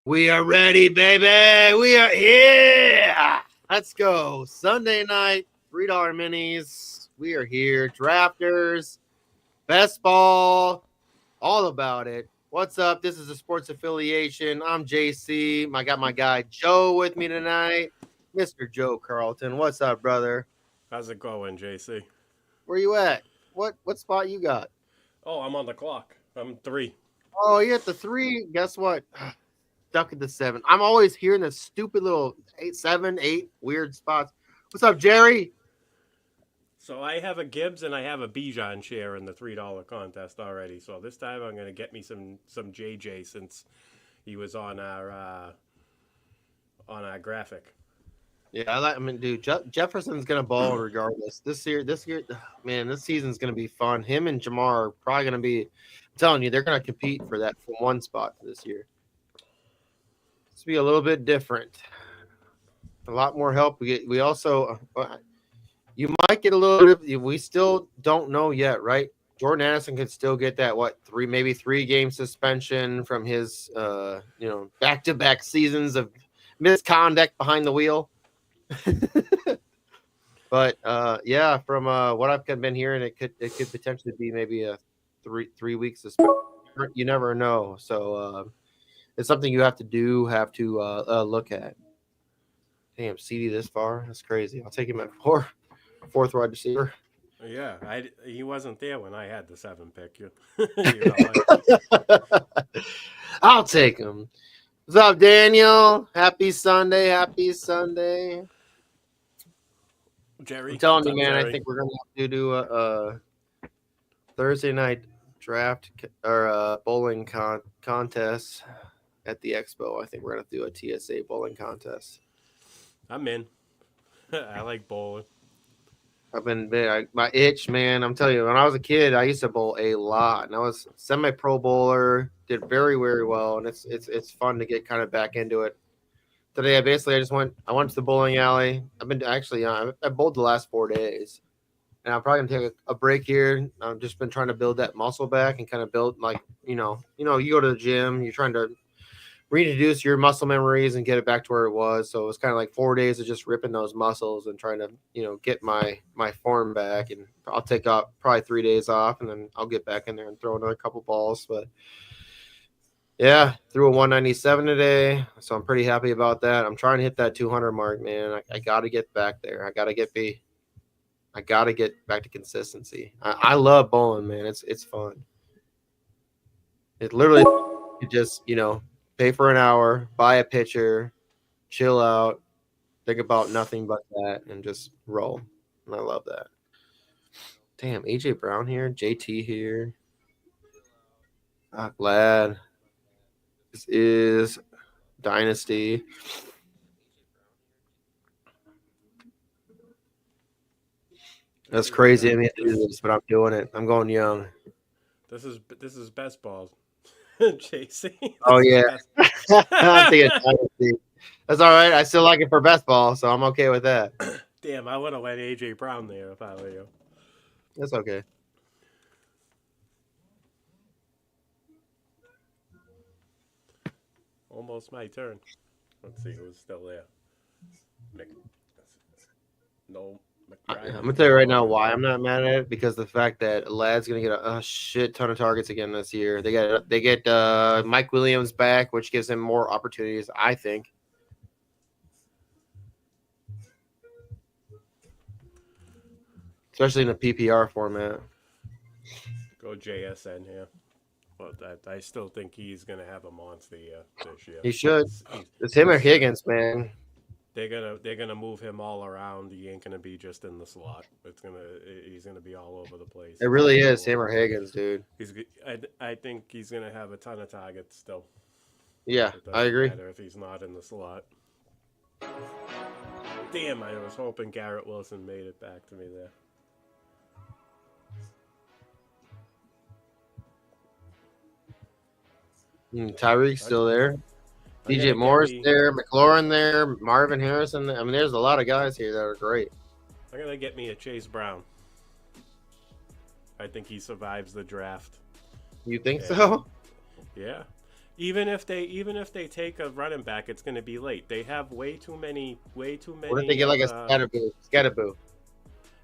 We are ready, baby. We are here. Let's go. Sunday night, $3 minis. We are here. Drafters, best ball, all about it. What's up? This is the Sports Affiliation. I'm JC. I got my guy Joe with me tonight. Mr. Joe Carlton. What's up, brother? How's it going, JC? Where you at? What spot you got? Oh, I'm on the clock. I'm 3. Oh, you're at the 3. Guess what? Stuck at the 7. I'm always hearing this stupid little 8, 7, 8 weird spots. What's up, Jerry? So I have a Gibbs and I have a Bijan share in the $3 contest already. So this time I'm gonna get me some JJ since he was on our graphic. Yeah, I mean, dude, Jefferson's gonna ball regardless. This year, man, this season's gonna be fun. Him and Jamar are probably gonna be. I'm telling you, they're gonna compete for that for one spot this year. It's be a little bit different. A lot more help. We also, you might get a little bit. We still don't know yet, right? Jordan Addison could still get that maybe 3-game suspension from his back-to-back seasons of misconduct behind the wheel. But yeah, from what I've been hearing, it could potentially be maybe a three weeks suspension. You never know. So it's something you have to look at. Damn, CD this far. That's crazy. I'll take him at 4th wide receiver. Yeah, he wasn't there when I had the 7 pick. I'll take him. What's up, Daniel? Happy Sunday. Happy Sunday. Jerry, I'm telling you, man, Jerry? I think we're going to have to do a Thursday night draft or bowling contest at the expo. I think we're going to do a TSA bowling contest. I'm in. I like bowling. My itch, man. I'm telling you, when I was a kid, I used to bowl a lot, and I was semi-pro bowler. Did very, very well, and it's fun to get kind of back into it. Today, I went to the bowling alley. I've been actually, I bowled the last 4 days, and I'm probably gonna take a break here. I've just been trying to build that muscle back and kind of build you go to the gym, you're trying to reintroduce your muscle memories and get it back to where it was. So it's kind of like 4 days of just ripping those muscles and trying to, get my form back. And I'll take off probably 3 days off, and then I'll get back in there and throw another couple balls. But yeah, threw a 197 today, so I'm pretty happy about that. I'm trying to hit that 200 mark, man. I got to get back there. I got to get back to consistency. I love bowling, man. It's fun. It literally, you just, pay for an hour, buy a pitcher, chill out, think about nothing but that, and just roll. And I love that. Damn, AJ Brown here, JT here. Glad. This is Dynasty. That's crazy of me to do this, but I'm doing it. I'm going young. This is best balls. JC. Oh yeah. I think it's Dynasty. That's all right. I still like it for best ball, so I'm okay with that. Damn, I would have went AJ Brown there if I were you. That's okay. Almost my turn. Let's see who's still there. No. I'm gonna tell you right now why I'm not mad at it, because the fact that Lad's gonna get a shit ton of targets again this year. They get Mike Williams back, which gives him more opportunities, I think. Especially in a PPR format. Go JSN here. But I still think he's going to have a monster year this year. He should. It's him or Higgins, man. They're gonna move him all around. He ain't gonna be just in the slot. He's gonna be all over the place. It really is him or Higgins, dude. I think he's gonna have a ton of targets still. Yeah, I agree. Matter if he's not in the slot. Damn, I was hoping Garrett Wilson made it back to me there. Tyreek's still there. DJ Moore's there, McLaurin there, Marvin Harrison. I mean, there's a lot of guys here that are great. I'm going to get me a Chase Brown. I think he survives the draft. You think so? Yeah. Even if they take a running back, it's going to be late. They have way too many What if they get like a Scatterboo?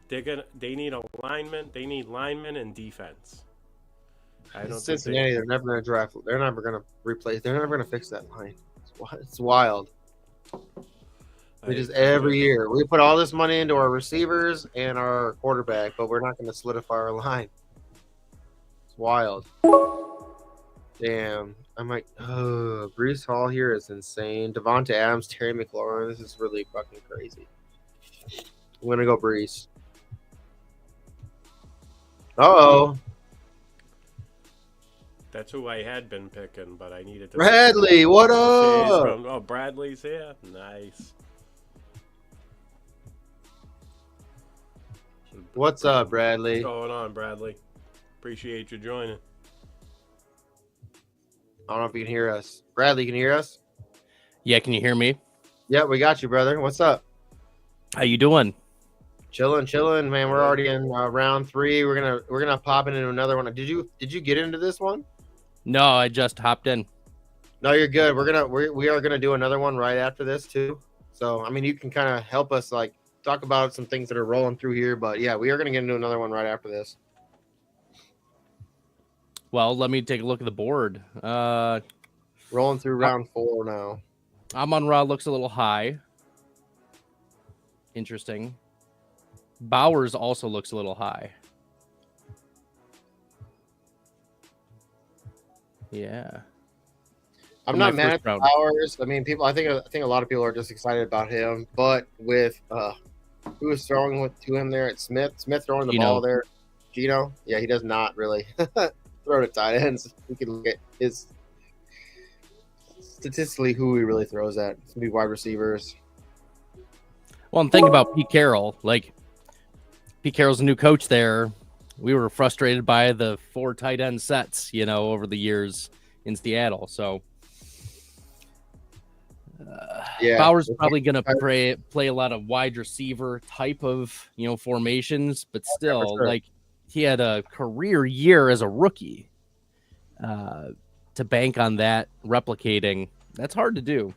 They need alignment. They need linemen and defense. I don't think Cincinnati, they're never going to draft. They're never going to replace. They're never going to fix that line. It's wild. We just every year we put all this money into our receivers and our quarterback, but we're not going to solidify our line. It's wild. Damn, I'm like, oh, Brees Hall here is insane. Devonta Adams, Terry McLaurin, this is really fucking crazy. I'm gonna go Brees. Uh-oh. That's who I had been picking, but I needed to. Bradley, what up? Oh, Bradley's here. Nice. What's up, Bradley? What's going on, Bradley? Appreciate you joining. I don't know if you can hear us. Bradley, can you hear us? Yeah, can you hear me? Yeah, we got you, brother. What's up? How you doing? Chilling, man. We're already in round 3. We're gonna pop into another one. Did you get into this one? No, I just hopped in. No, you're good. We are gonna do another one right after this too. So I mean, you can kind of help us like talk about some things that are rolling through here. But yeah, we are gonna get into another one right after this. Well, let me take a look at the board. Rolling through round 4 now. Amon-Ra looks a little high. Interesting. Bowers also looks a little high. Yeah. I'm not mad at Bowers. I mean, I think a lot of people are just excited about him. But with who was throwing to him there at Smith throwing the ball there, Gino. Yeah, he does not really throw to tight ends. We can look at his statistically who he really throws at. It's gonna be wide receivers. Well, I'm thinking about Pete Carroll. Like, Pete Carroll's a new coach there. We were frustrated by the 4 tight end sets, over the years in Seattle. So, Bowers probably going to play a lot of wide receiver type of, formations, but still, like, he had a career year as a rookie. To bank on that replicating, that's hard to do.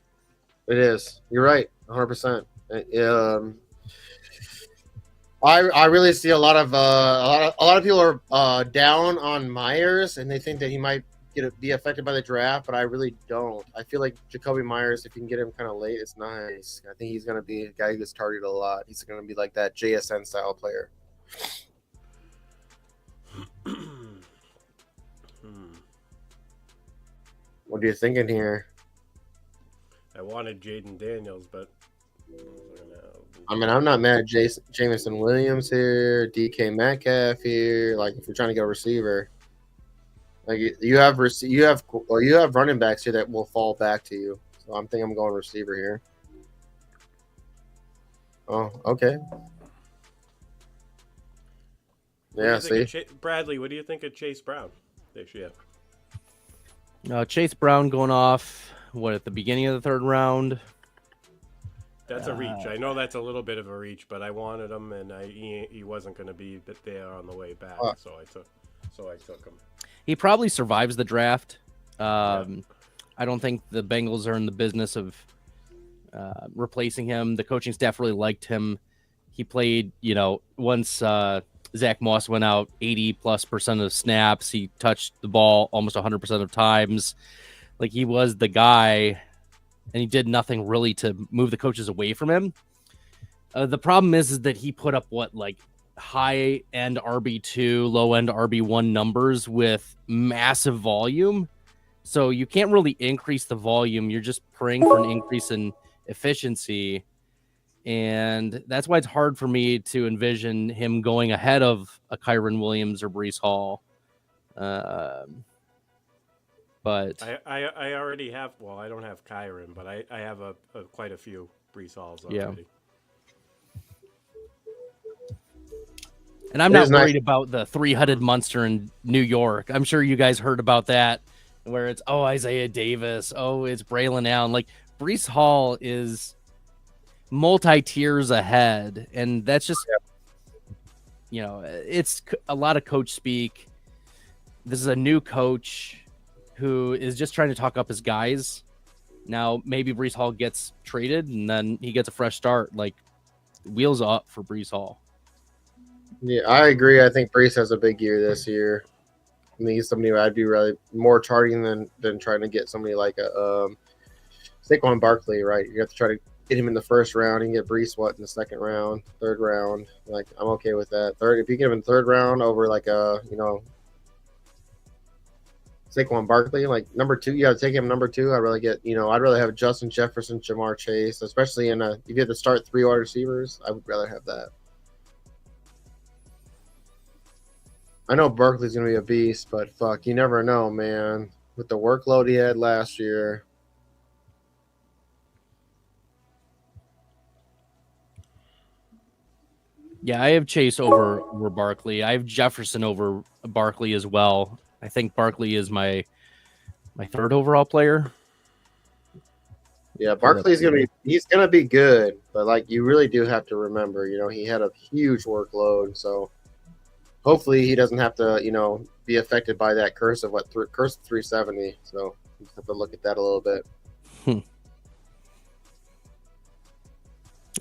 It is. You're right, 100%. I really see a lot of people are down on Myers, and they think that he might be affected by the draft, but I really don't. I feel like Jacoby Myers, if you can get him kind of late, it's nice. I think he's going to be a guy who gets targeted a lot. He's going to be like that JSN style player. What are you thinking here? I wanted Jaden Daniels, but I mean, I'm not mad at Jameson Williams here, DK Metcalf here. Like, if you're trying to go receiver, like you have running backs here that will fall back to you. So I'm going receiver here. Oh, okay. Yeah, see, Bradley, what do you think of Chase Brown this year? Chase Brown going off, at the beginning of the 3rd round? That's a reach. I know that's a little bit of a reach, but I wanted him, and he wasn't going to be there on the way back, so I took him. He probably survives the draft. I don't think the Bengals are in the business of replacing him. The coaching staff really liked him. He played, once Zach Moss went out 80+% of snaps. He touched the ball almost 100% of times. Like, he was the guy, and he did nothing really to move the coaches away from him. The problem is that he put up high-end RB2, low-end RB1 numbers with massive volume. So you can't really increase the volume. You're just praying for an increase in efficiency. And that's why it's hard for me to envision him going ahead of a Kyren Williams or Breece Hall. But I already have. Well, I don't have Kyren, but I have quite a few Breece Halls already. Yeah. And I'm not worried about the 3-headed monster in New York. I'm sure you guys heard about that, where it's Isaiah Davis, it's Braylon Allen. Like, Breece Hall is multi-tiers ahead, and that's just it's a lot of coach speak. This is a new coach. who is just trying to talk up his guys. Now maybe Brees Hall gets traded and then he gets a fresh start. Like, wheels up for Brees Hall. Yeah, I agree. I think Brees has a big year this year. I mean, he's somebody I'd be really more targeting than trying to get somebody like a Saquon Barkley, right? You have to try to get him in the first round and get Brees in the second round, third round. Like, I'm okay with that. If you get him in the third round over like Saquon Barkley, like number 2, you got to take him number 2. I'd rather have Justin Jefferson, Jamar Chase, especially if you get to start 3 wide receivers. I would rather have that. I know Barkley's going to be a beast, but fuck, you never know, man. With the workload he had last year. Yeah, I have Chase over Barkley. I have Jefferson over Barkley as well. I think Barkley is my third overall player. Yeah, Barkley's he's gonna be good, but like you really do have to remember, he had a huge workload, so hopefully he doesn't have to, be affected by that curse of 370. So you have to look at that a little bit.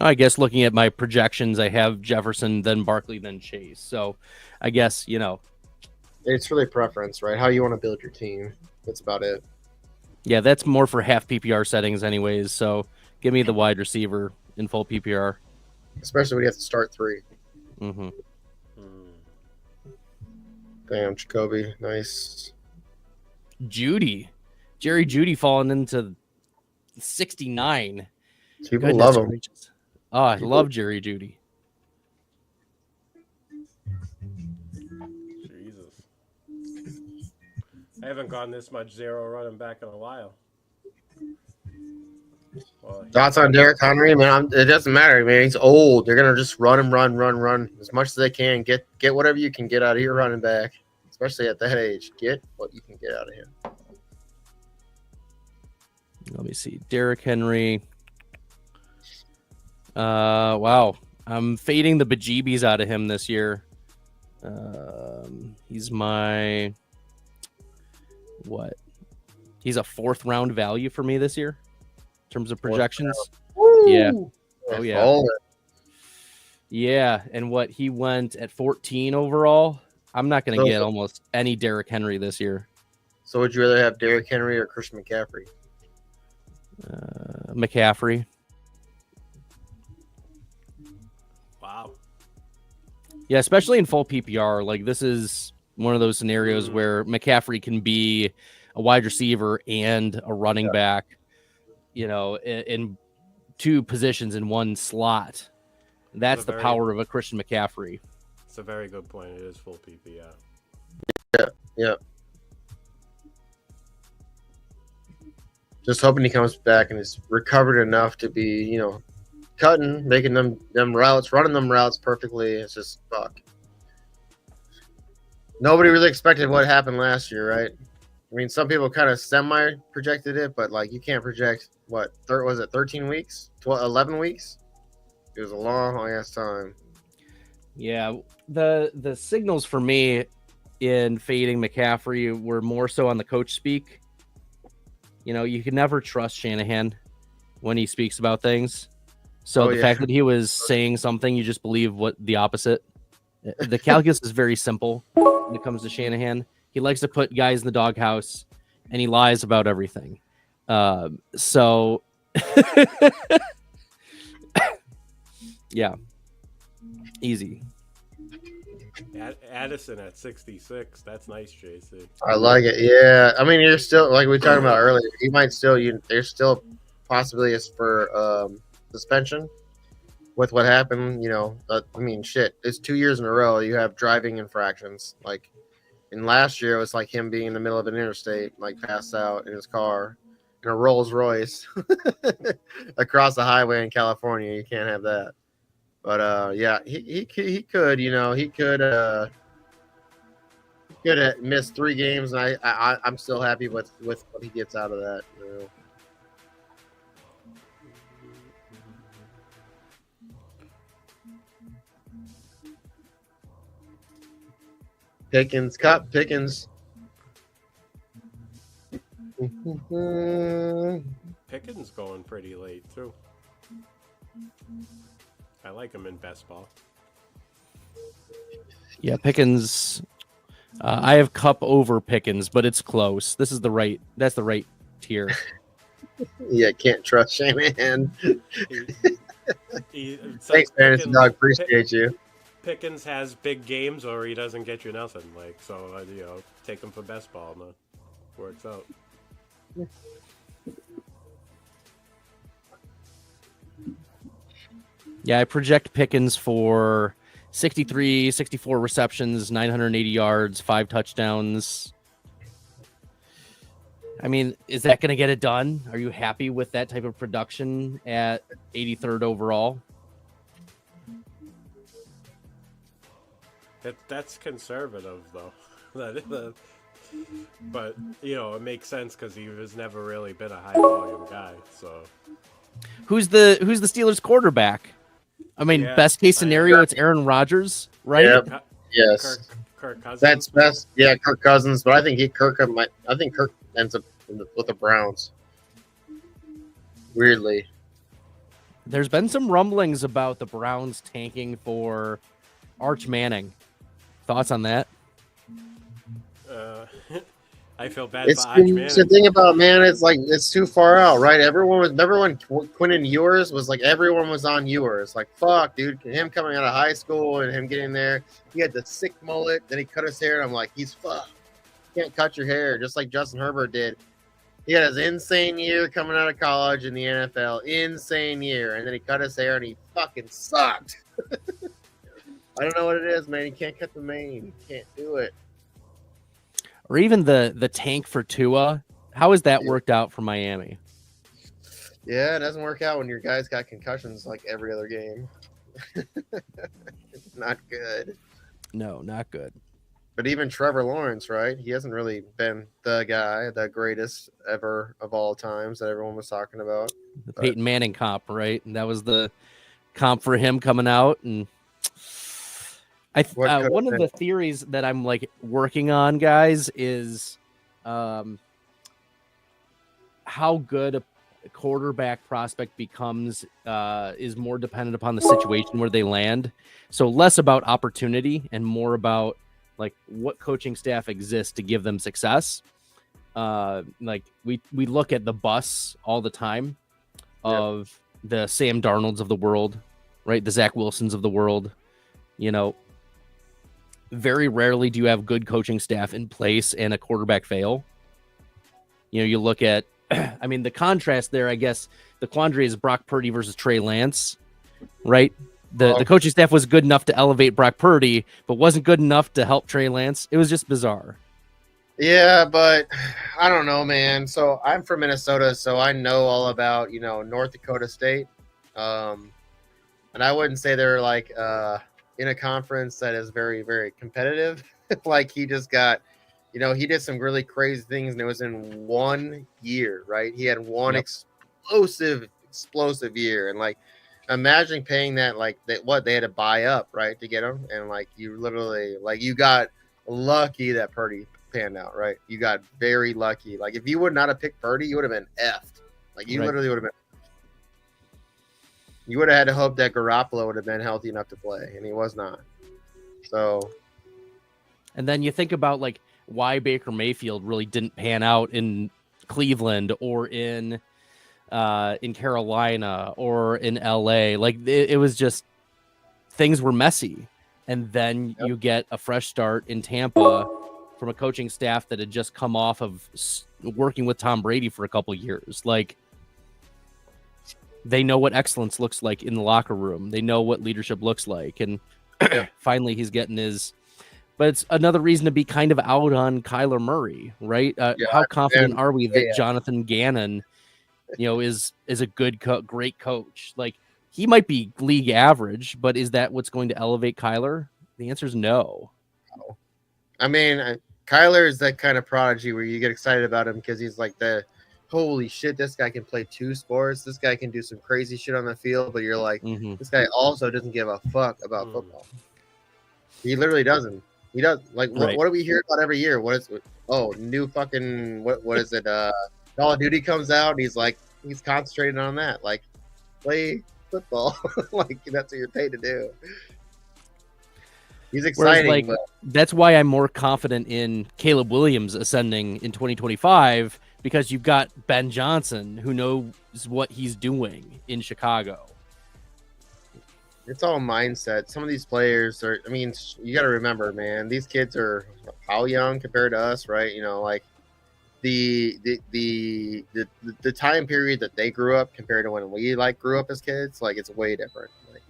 I guess looking at my projections, I have Jefferson, then Barkley, then Chase. So I guess, it's really preference, right? How you want to build your team. That's about it. Yeah, that's more for half PPR settings anyways. So give me the wide receiver in full PPR. Especially when you have to start 3. Mm-hmm. Damn, Jacoby. Nice. Jerry Judy falling into 69. People love him. Gracious. Oh, I love Jerry Judy. Jesus. I haven't gone this much zero running back in a while. Well, Thoughts on Derrick Henry, man? It doesn't matter, man. He's old. They're gonna just run as much as they can. Get whatever you can get out of your running back, especially at that age. Get what you can get out of him. Let me see. Derrick Henry. Wow. I'm fading the bejeebies out of him this year. He's my what? He's a 4th round value for me this year in terms of projections. Yeah. Oh yeah. Yeah, and what he went at 14 overall. I'm not going to get almost any Derrick Henry this year. So would you rather have Derrick Henry or Christian McCaffrey? McCaffrey. Wow. Yeah, especially in full PPR. Like, this is one of those scenarios where McCaffrey can be a wide receiver and a running back, in 2 positions in 1 slot. That's the power of a Christian McCaffrey. It's a very good point. It is full PPR. Yeah. Just hoping he comes back and is recovered enough to be, cutting, making them routes, running them routes perfectly. It's just fuck. Nobody really expected what happened last year, right? I mean, some people kind of semi-projected it, but like you can't project was it 13 weeks, 11 weeks? It was a long ass time. Yeah, the signals for me in fading McCaffrey were more so on the coach speak. You can never trust Shanahan when he speaks about things. So the fact that he was saying something, you just believe what the opposite. The calculus is very simple when it comes to Shanahan. He likes to put guys in the doghouse, and he lies about everything. Yeah, easy. Addison at 66. That's nice, JC. I like it. Yeah, I mean, you're still like we talked about earlier. He might still. There's still possibilities for suspension with what happened. I mean, shit. It's 2 years in a row. You have driving infractions. Like, and last year it was like him being in the middle of an interstate, like passed out in his car in a Rolls Royce across the highway in California. You can't have that. But yeah, he could, he could have missed 3 games, and I'm still happy with what he gets out of that. Pickens. Pickens going pretty late too. I like him in best ball. Yeah, Pickens. I have Cup over Pickens, but it's close. That's the right tier. Yeah, can't trust Shanahan. It's Thanks, like Fantasy Dog. Appreciate you. Pickens has big games, or he doesn't get you nothing. Like so, take him for best ball. No, works out. Yeah, I project Pickens for 63, 64 receptions, 980 yards, 5 touchdowns. I mean, is that going to get it done? Are you happy with that type of production at 83rd overall? That's conservative, though. But it makes sense because he has never really been a high volume guy. So who's the Steelers quarterback? I mean, best case scenario, it's Aaron Rodgers, right? Yep. Yes. Kirk Cousins. That's best. Yeah, Kirk Cousins, but I think Kirk ends up with the Browns. Weirdly. There's been some rumblings about the Browns tanking for Arch Manning. Thoughts on that? I feel bad for Arch Manning. The thing about it's too far out, right? Remember when Quinnen Ewers was like, everyone was on Ewers. Like, fuck, dude. Him coming out of high school and him getting there. He had the sick mullet. Then he cut his hair. And I'm like, he's fucked. You can't cut your hair, just like Justin Herbert did. He had his insane year coming out of college in the NFL. Insane year. And then he cut his hair and he fucking sucked. I don't know what it is, man. He can't cut the mane. He can't do it. Or even the tank for Tua. How has that worked out for Miami? Yeah, it doesn't work out when your guys got concussions like every other game. It's not good. No, not good. But even Trevor Lawrence, right? He hasn't really been the guy, the greatest ever of all times that everyone was talking about. The Peyton Manning comp, right? And that was the comp for him coming out. And one of the theories that I'm like working on, guys, is how good a quarterback prospect becomes is more dependent upon the situation where they land. So less about opportunity and more about like what coaching staff exists to give them success. Like we look at the bus all the time of the Sam Darnolds of the world, right? The Zach Wilsons of the world. Very rarely do you have good coaching staff in place and a quarterback fail. You look at, I mean, the contrast there, I guess the quandary is Brock Purdy versus Trey Lance, right? The coaching staff was good enough to elevate Brock Purdy, but wasn't good enough to help Trey Lance. It was just bizarre. Yeah, but I don't know, man. So I'm from Minnesota, so I know all about, North Dakota State. And I wouldn't say they're like in a conference that is very, very competitive. Like he just got, he did some really crazy things, and it was in 1 year, right? He had one explosive year, and like imagine paying that they had to buy up, right, to get him, and like you literally you got lucky that Purdy panned out, right? You got very lucky. Like if you would not have picked Purdy, you would have been effed. Like you literally would have been. You would have had to hope that Garoppolo would have been healthy enough to play, and he was not. So, and then you think about like why Baker Mayfield really didn't pan out in Cleveland or in Carolina or in LA. Like it was just things were messy, and then you get a fresh start in Tampa from a coaching staff that had just come off of working with Tom Brady for a couple years. Like they know what excellence looks like in the locker room. They know what leadership looks like. And finally he's getting his, but it's another reason to be kind of out on Kyler Murray, right? How confident are we that Jonathan Gannon, is a good, great coach? Like he might be league average, but is that what's going to elevate Kyler? The answer is no. I mean, Kyler is that kind of prodigy where you get excited about him because he's like holy shit, this guy can play 2 sports. This guy can do some crazy shit on the field, but you're like, this guy also doesn't give a fuck about football. He literally doesn't. He does. Like, Right. what do we hear about every year? What is? Oh, new fucking what is it? Call of Duty comes out. And he's concentrating on that. Like, play football. Like that's what you're paid to do. He's Whereas, exciting, like, but that's why I'm more confident in Caleb Williams ascending in 2025 because you've got Ben Johnson who knows what he's doing in Chicago. it's all mindset. Some of these players are. I mean, you got to remember, man. These kids are how young compared to us, right? You know, like the time period that they grew up compared to when we like grew up as kids, like it's way different. Like,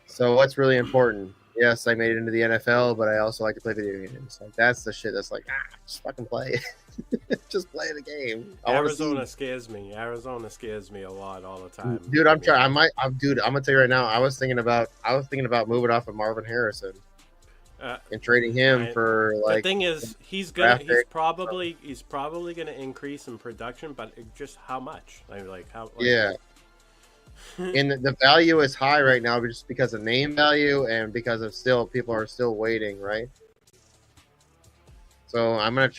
so what's really important? Yes, I made it into the NFL, but I also like to play video games. Like that's the shit that's like, just fucking play. Just play the game. Arizona scares me. Arizona scares me a lot all the time. Dude, I'm trying. I'm gonna tell you right now. I was thinking about moving off of Marvin Harrison and trading him for like. The thing is, he's probably gonna increase in production, but just how much? Yeah. And the value is high right now just because of name value and because of people are still waiting, right? So I'm gonna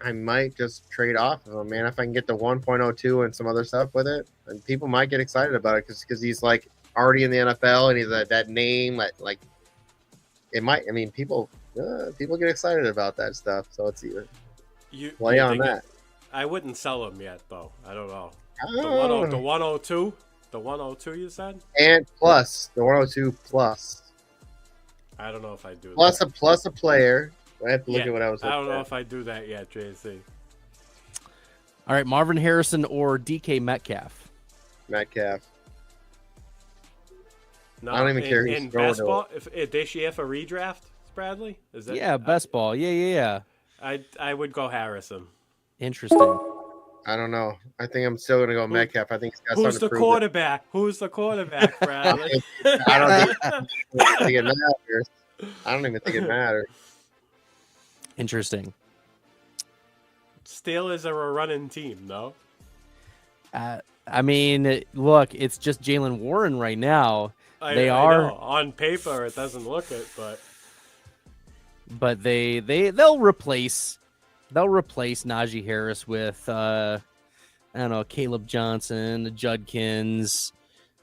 I might just trade off of him, man. If I can get the 1.02 and some other stuff with it, and people might get excited about it because he's like already in the NFL and he's that name like it might. I mean, people get excited about that stuff. So it's either play on that. I wouldn't sell him yet, though. I don't know. Oh. The 102. The 102 you said? And plus the 102 plus. I don't know if I do plus that. Plus a player. I have to look at what I was looking I don't know at. if I do that yet, JC. All right, Marvin Harrison or DK Metcalf? Metcalf. No, I don't even care. In best ball, if they should have a redraft, Bradley? Is that? Yeah, best ball. Yeah. I would go Harrison. Interesting. I don't know. I think I'm still gonna go Metcalf. I think he's got Who's something to prove. Who's the quarterback, Bradley? I don't think it matters. I don't even think it matters. Interesting. Steelers are a running team, no? I mean, look, it's just Jalen Warren right now. I know. On paper, it doesn't look it, but they'll replace Najee Harris with I don't know, Caleb Johnson, the Judkins,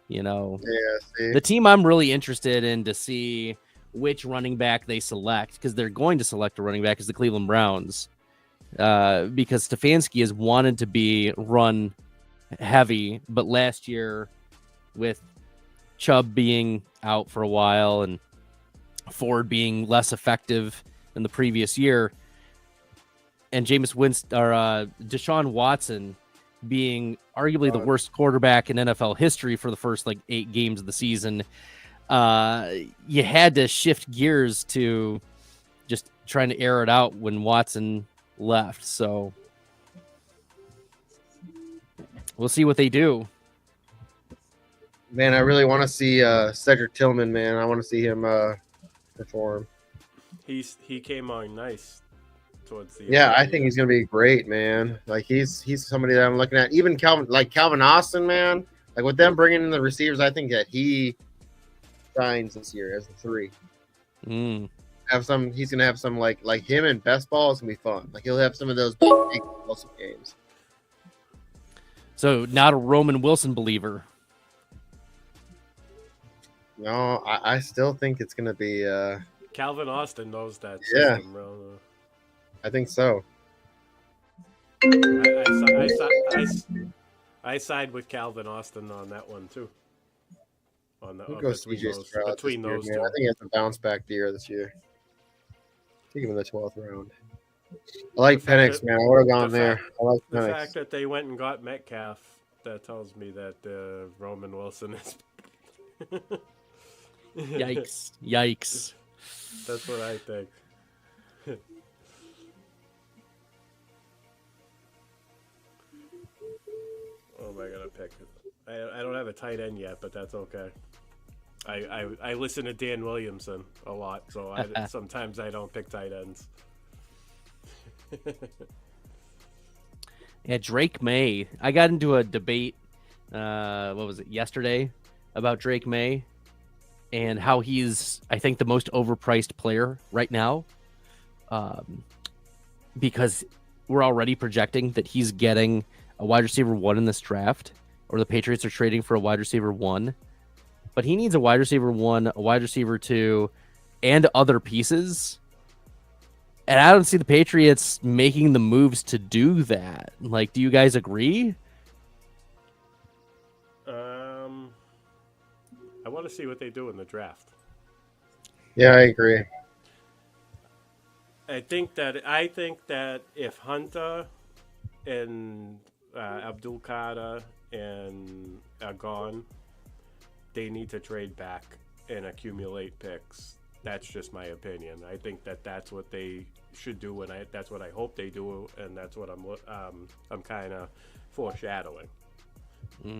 you know. Yeah, see? The team I'm really interested in to see which running back they select, because they're going to select a running back, is the Cleveland Browns. Because Stefanski has wanted to be run heavy, but last year with Chubb being out for a while and Ford being less effective than the previous year, and Deshaun Watson being arguably the worst quarterback in NFL history for the first 8 games of the season, you had to shift gears to just trying to air it out when Watson left. So we'll see what they do. Man, I really want to see Cedric Tillman, man. I want to see him perform. he came on nice towards the end. I think he's gonna be great, man. Like he's somebody that I'm looking at. Even Calvin Austin, man. Like with them bringing in the receivers, I think that he shines this year as a 3. He's gonna have some like him in best ball. It's gonna be fun. Like he'll have some of those big explosive games. So not a Roman Wilson believer. No, I still think it's gonna be Calvin Austin knows that system, bro. I think so. I side with Calvin Austin on that one too. Between those two. I think he has a bounce back year this year. Take him in the 12th round. I like Penix, man. I would have gone there. I like the Penix. fact that they went and got Metcalf, that tells me that Roman Wilson is. Yikes. That's what I think. Oh, am I gonna pick? I don't have a tight end yet, but that's okay. I listen to Dan Williamson a lot, so sometimes I don't pick tight ends. Yeah, Drake May. I got into a debate, what was it, yesterday, about Drake May. and how he's, I think, the most overpriced player right now, because we're already projecting that he's getting a wide receiver 1 in this draft, or the Patriots are trading for a wide receiver 1. But he needs a wide receiver 1, a wide receiver 2, and other pieces. And I don't see the Patriots making the moves to do that. Like, do you guys agree? I want to see what they do in the draft. Yeah, I agree. I think that if Hunter and Abdul Qadir and are gone, they need to trade back and accumulate picks. That's just my opinion. I think that that's what they should do, and that's what I hope they do, and that's what I'm kind of foreshadowing.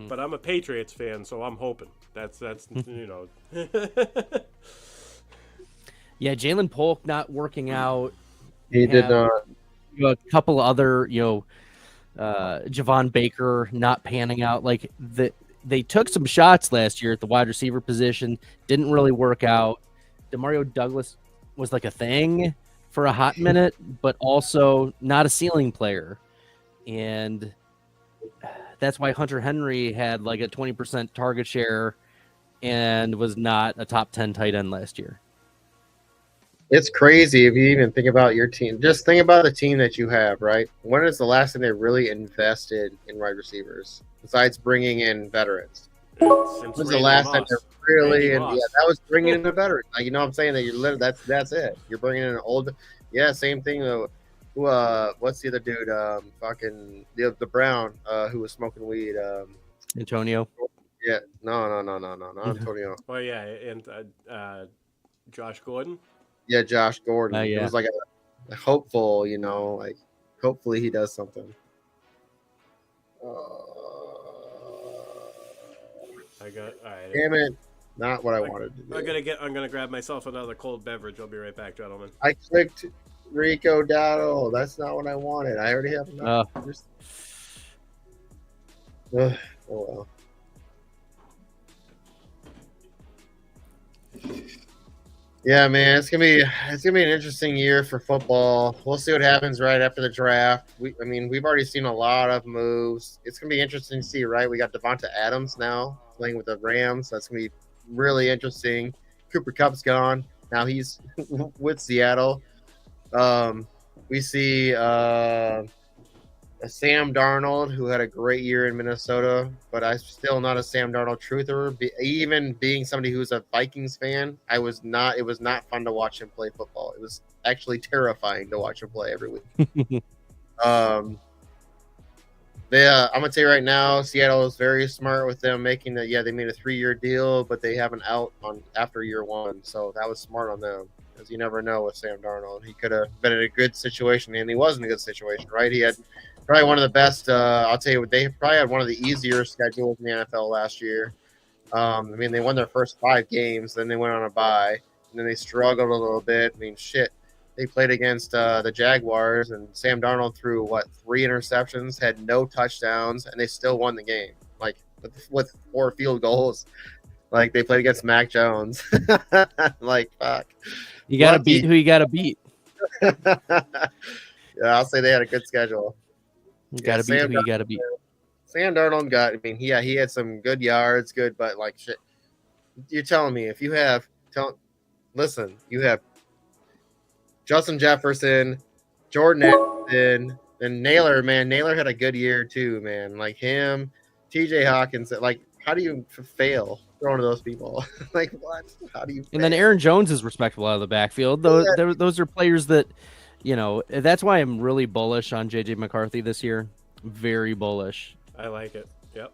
But I'm a Patriots fan, so I'm hoping. That's you know. Yeah, Jalen Polk not working out. He did not. A couple other, Javon Baker not panning out. Like, they took some shots last year at the wide receiver position, didn't really work out. Demario Douglas was like a thing for a hot minute, but also not a ceiling player. And that's why Hunter Henry had like a 20% target share and was not a top 10 tight end last year. It's crazy if you even think about your team. Just think about the team that you have, right? When is the last time they really invested in wide receivers besides bringing in veterans? When was the last time they're really in? Yeah, that was bringing in a veteran. Like, you know what I'm saying? That you're literally that's it. You're bringing in an old. Yeah, same thing though. Who? What's the other dude? Fucking the Brown. Who was smoking weed? Antonio. Yeah. No, not Antonio. Oh yeah, and Josh Gordon. Yeah, Josh Gordon. Yeah. It was like a hopeful, like hopefully he does something. I got. All right. Damn it! Not what I wanted to do. I'm gonna grab myself another cold beverage. I'll be right back, gentlemen. I clicked Rico Dowdle. That's not what I wanted. I already have enough. Oh well. Yeah, man, it's gonna be an interesting year for football. We'll see what happens right after the draft. We've already seen a lot of moves. It's gonna be interesting to see, right? We got Devonta Adams now playing with the Rams. That's gonna be really interesting. Cooper Kupp's gone. Now he's with Seattle. We see a Sam Darnold, who had a great year in Minnesota, but I'm still not a Sam Darnold truther. Even being somebody who's a Vikings fan, it was not fun to watch him play football. It was actually terrifying to watch him play every week. I'm gonna tell you right now, Seattle is very smart with them making that. Yeah, they made a 3-year deal, but they have an out on after year 1, so that was smart on them. Because you never know with Sam Darnold, he could have been in a good situation, and he was in a good situation, right? He had probably one of the best. I'll tell you, they probably had one of the easier schedules in the NFL last year. They won their first 5 games, then they went on a bye, and then they struggled a little bit. Shit. They played against the Jaguars, and Sam Darnold threw 3 interceptions, had no touchdowns, and they still won the game, like with 4 field goals. Like, they played against Mac Jones. Like, fuck. You got to beat who you got to beat. Yeah, I'll say they had a good schedule. You got to beat who you got to beat. Sam Darnold got. He had some good yards, but like shit. You're telling me if you have you have Justin Jefferson, Jordan Addison, and Naylor. Man, Naylor had a good year too. Man, like him, T.J. Hawkins. Like, how do you fail throwing to those people? Like, what? How do you? And then Aaron Jones is respectable out of the backfield. Those are players that, that's why I'm really bullish on J.J. McCarthy this year. Very bullish. I like it. Yep.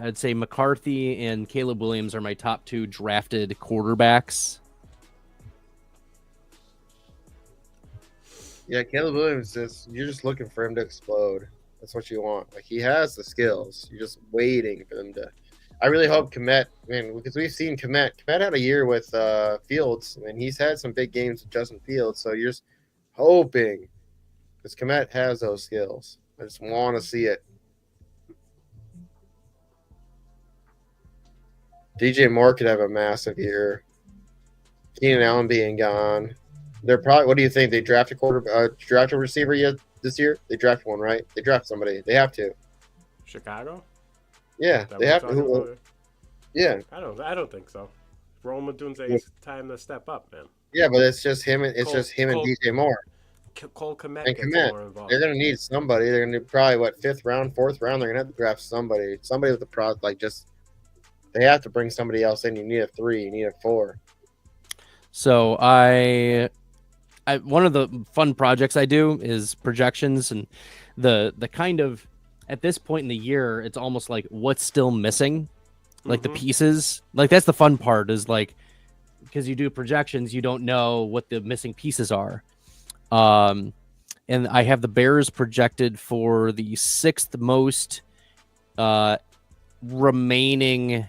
I'd say McCarthy and Caleb Williams are my top 2 drafted quarterbacks. Yeah, Caleb Williams you're just looking for him to explode. That's what you want. Like, he has the skills. You're just waiting for them to. I really hope Kmet, because we've seen Kmet. Kmet had a year with Fields. He's had some big games with Justin Fields. So you're just hoping, because Kmet has those skills. I just want to see it. DJ Moore could have a massive year. Keenan Allen being gone. They're probably. What do you think? They draft a receiver yet this year? They draft one, right? They draft somebody. They have to. Chicago? Yeah, That they we're have to. talking about? Yeah, I don't think so. Roma Dunze's time to step up, man. yeah, but it's just him. It's Cole, just him and Cole, DJ Moore Cole Komet and gets Komet. more involved. They're gonna need somebody. They're gonna need probably what 5th round, 4th round. They're gonna have to draft somebody. Somebody with a like just. They have to bring somebody else in. You need a 3. You need a 4. So I one of the fun projects I do is projections, and the kind of at this point in the year, it's almost like what's still missing, like the pieces. Like that's the fun part is like because you do projections, you don't know what the missing pieces are. And I have the Bears projected for the 6th most remaining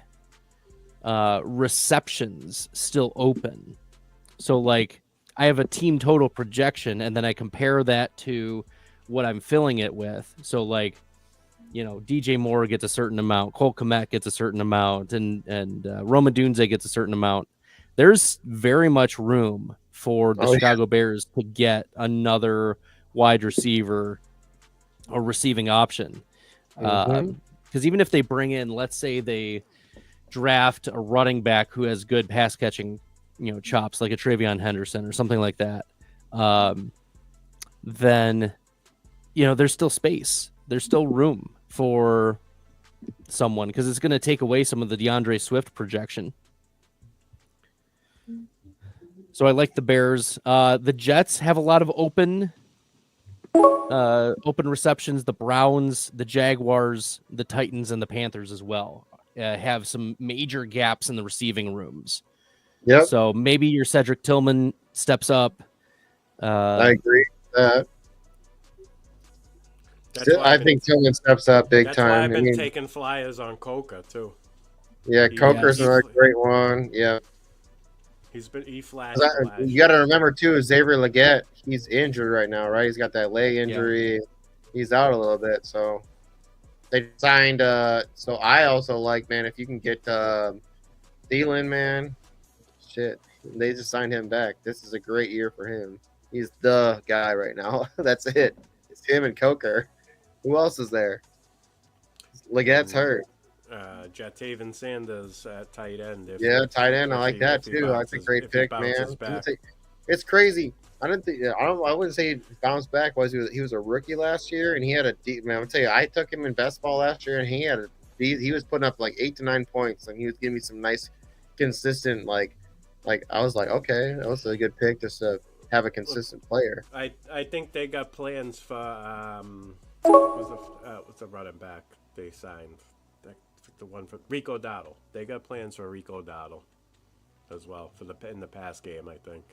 receptions still open. So like I have a team total projection, and then I compare that to what I'm filling it with. So like, you know, DJ Moore gets a certain amount, Cole Komet gets a certain amount, and Roma Dunze gets a certain amount. There's very much room for the Chicago Bears to get another wide receiver or receiving option. Because even if they bring in, let's say they draft a running back who has good pass catching, you know, chops like a Travion Henderson or something like that, then, you know, there's still space. There's still room for someone because it's going to take away some of the DeAndre Swift projection. So I like the Bears. The Jets have a lot of open receptions. The Browns, the Jaguars, the Titans, and the Panthers as well have some major gaps in the receiving rooms. Yep. So maybe your Cedric Tillman steps up. I agree with that. I think Tillman steps up big time. That's why I've been taking flyers on Coca too. Yeah, Coker's another great one. Yeah. He flashed. You got to remember too, Xavier Legette, he's injured right now, right? He's got that leg injury. Yeah. He's out a little bit, so they signed. So I also like, man, if you can get Thielen, man, shit, they just signed him back. This is a great year for him. He's the guy right now. That's it. It's him and Coker. Who else is there? Legette's hurt. Jataven Sanders at tight end. Tight end. I like that too. That's a great pick, man. It's crazy. I wouldn't say he bounced back. He was a rookie last year, and he had a deep. Man, I'm tell you, I took him in best ball last year, and he was putting up like 8 to 9 points, and he was giving me some nice, consistent like I was like, okay, that was a good pick just to have a consistent player. I think they got plans for what's the running back they signed. The one for Rico Dowdle. They got plans for Rico Dowdle as well in the past game, I think.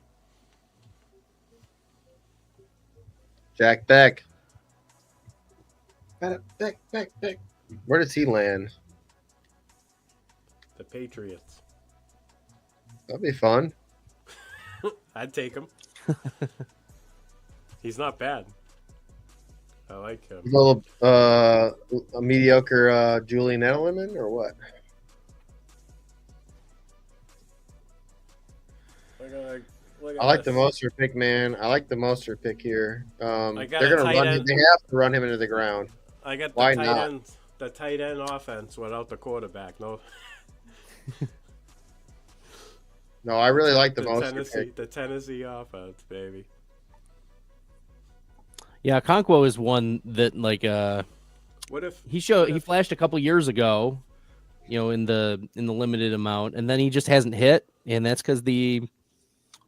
Jack Beck. Beck. Where does he land? The Patriots. That'd be fun. I'd take him. He's not bad. I like him. A little a mediocre Julian Edelman or what? I like the Mostert pick, man. I like the Mostert pick here. They're gonna run him. They have to run him into the ground. I got the tight end offense without the quarterback. No. No, I really like the Mostert pick. The Tennessee offense, baby. Yeah, Okonkwo is one that what if he flashed a couple years ago, you know, in the limited amount, and then he just hasn't hit, and that's because the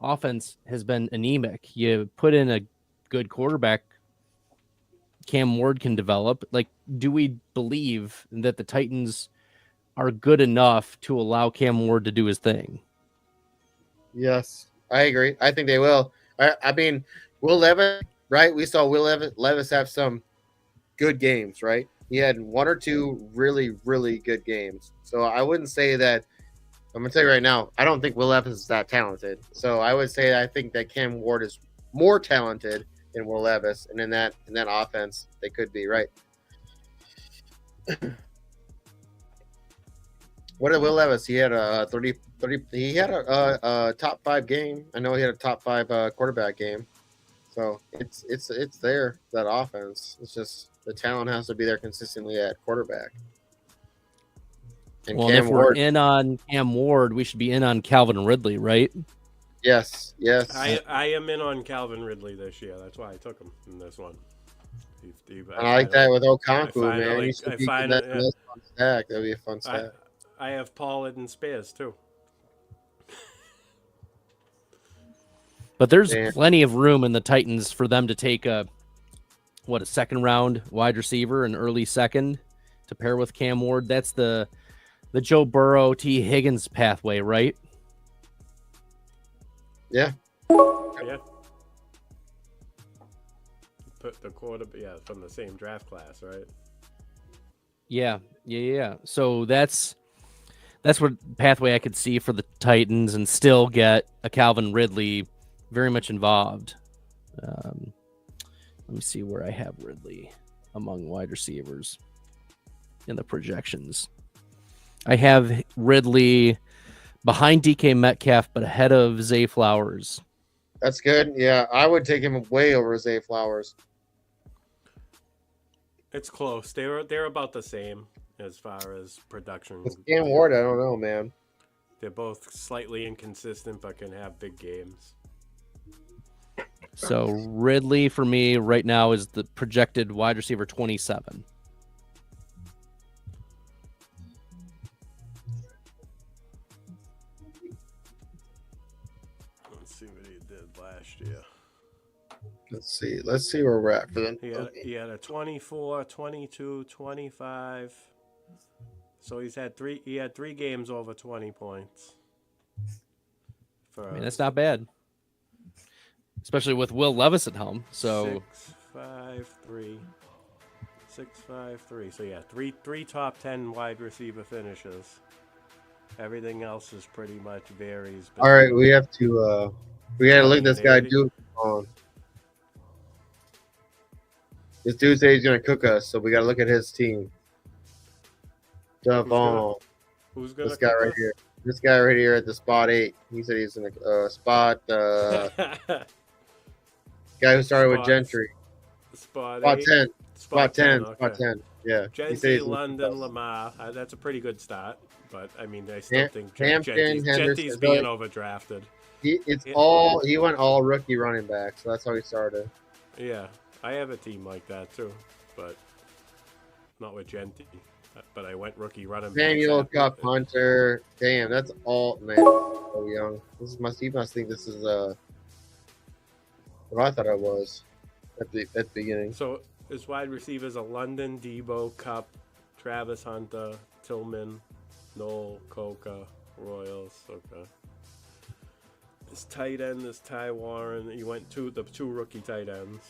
offense has been anemic. You put in a good quarterback, Cam Ward can develop. Like, do we believe that the Titans are good enough to allow Cam Ward to do his thing? Yes, I agree. I think they will. I mean, Will Levis. Right, we saw Will Levis have some good games, right? He had 1 or 2 really, really good games. So I wouldn't say that. I'm gonna tell you right now, I don't think Will Levis is that talented. So I would say I think that Cam Ward is more talented than Will Levis, and in that offense, they could be right. What did Will Levis? He had a 30. He had a top 5 game. I know he had a top 5 quarterback game. So it's there, that offense. It's just the talent has to be there consistently at quarterback. And Well, Cam and if we're Ward, in on Cam Ward, we should be in on Calvin Ridley, right? yes. I am in on Calvin Ridley this year. That's why I took him in this one. And I like that with Okonkwo, man. You should I be find that it, nice fun stack. That'd be a fun I, stack. I have Pollard and Spears too. But there's Damn. plenty of room in the Titans for them to take a second round wide receiver, an early second to pair with Cam Ward. That's the Joe Burrow, T. Higgins pathway, right? Yeah. Yeah. Put the quarterback, from the same draft class, right? Yeah. So that's what pathway I could see for the Titans and still get a Calvin Ridley very much involved. Let me see where I have Ridley among wide receivers in the projections. I have Ridley behind DK Metcalf, but ahead of Zay Flowers. That's good. Yeah, I would take him way over Zay Flowers. It's close. They're about the same as far as production. With Cam Ward, I don't know, man. They're both slightly inconsistent, but can have big games. So Ridley for me right now is the projected wide receiver 27. Let's see what he did last year. Let's see where we're at for them. He had a 24, 22, 25. So he had three games over 20 points. I mean, that's not bad. Especially with Will Levis at home. So 6-5-3. 6-5-3. So yeah, three top 10 wide receiver finishes. Everything else is pretty much varies. All right, we have to we gotta look at this guy do. This dude says he's gonna cook us, so we gotta look at his team. Devon. Who's gonna This guy right here. This guy right here at the spot 8. He said he's in the spot. Guy who started with Gentry. Spot 10. Spot 10. Okay. Spot 10. Yeah. Gentry, London, Lamar. That's a pretty good start. But I mean, I still think Hampton, Genty's Henderson, being overdrafted. He went all rookie running back, so that's how he started. Yeah, I have a team like that too, but not with Genty. But I went rookie running back. Samuel Cup Hunter. Damn, that's all, man. So young. He must think this is what I thought I was at the beginning. So his wide receivers are London, Debo, Cup, Travis Hunter, Tillman, Noel, Coca, Royals. Okay. His tight end is Ty Warren. He went to the two rookie tight ends.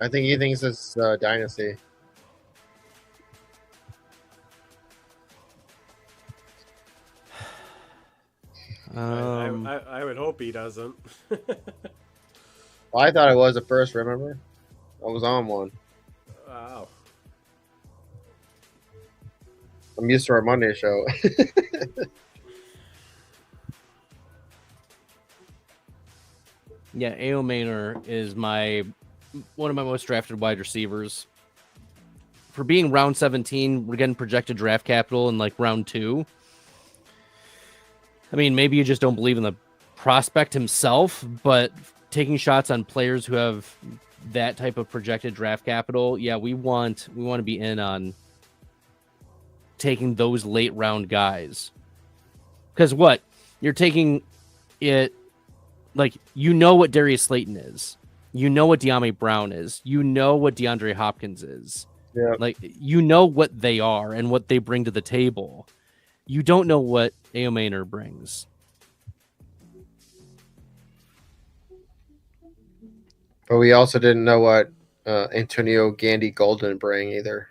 I think he thinks it's dynasty. I would hope he doesn't. Well, I thought it was at first. Remember, I was on one. Wow. I'm used to our Monday show. yeah, A.O. Maynor is one of my most drafted wide receivers. For being round 17, we're getting projected draft capital in like round 2. I mean, maybe you just don't believe in the prospect himself, but taking shots on players who have that type of projected draft capital, yeah, we want to be in on taking those late round guys. Because what? You're taking it like, you know what Darius Slayton is. You know what De'Ami Brown is. You know what DeAndre Hopkins is. Yeah. Like, you know what they are and what they bring to the table. You don't know what A.O. Maynor brings. But we also didn't know what Antonio Gandy Golden bring either.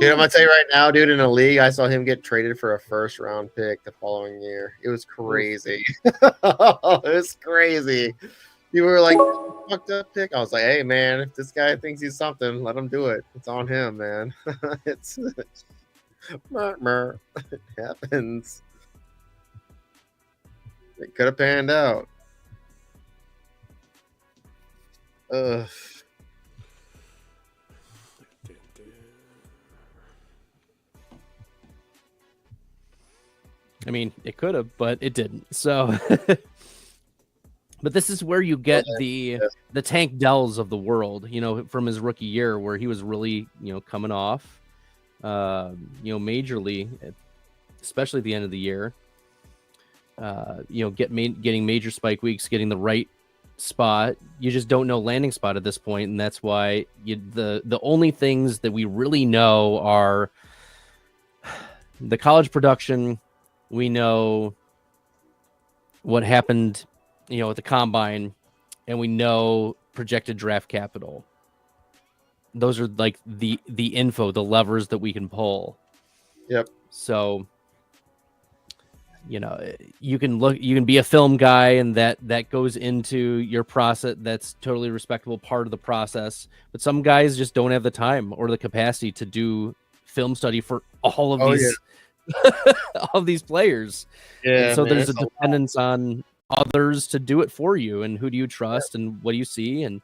Dude, I'm gonna tell you right now, dude, in a league, I saw him get traded for a first round pick the following year. It was crazy. It was crazy. You were like, fucked up pick. I was like, hey man, if this guy thinks he's something, let him do it. It's on him, man. It's it happens. It could have panned out. Ugh. I mean, it could have, but it didn't. So, but this is where you get the Tank Dells of the world, you know, from his rookie year, where he was really, you know, coming off, you know, majorly, especially at the end of the year. You know, getting major spike weeks, getting the right spot. You just don't know landing spot at this point, and that's why the only things that we really know are the college production. We know what happened, you know, at the combine, and we know projected draft capital. Those are like the info, the levers that we can pull. Yep. So, you know, you can be a film guy, and that goes into your process. That's totally respectable part of the process. But some guys just don't have the time or the capacity to do film study for all of these. Yeah. All of these players. Yeah, and so man, there's a dependence on others to do it for you, and who do you trust, and what do you see? And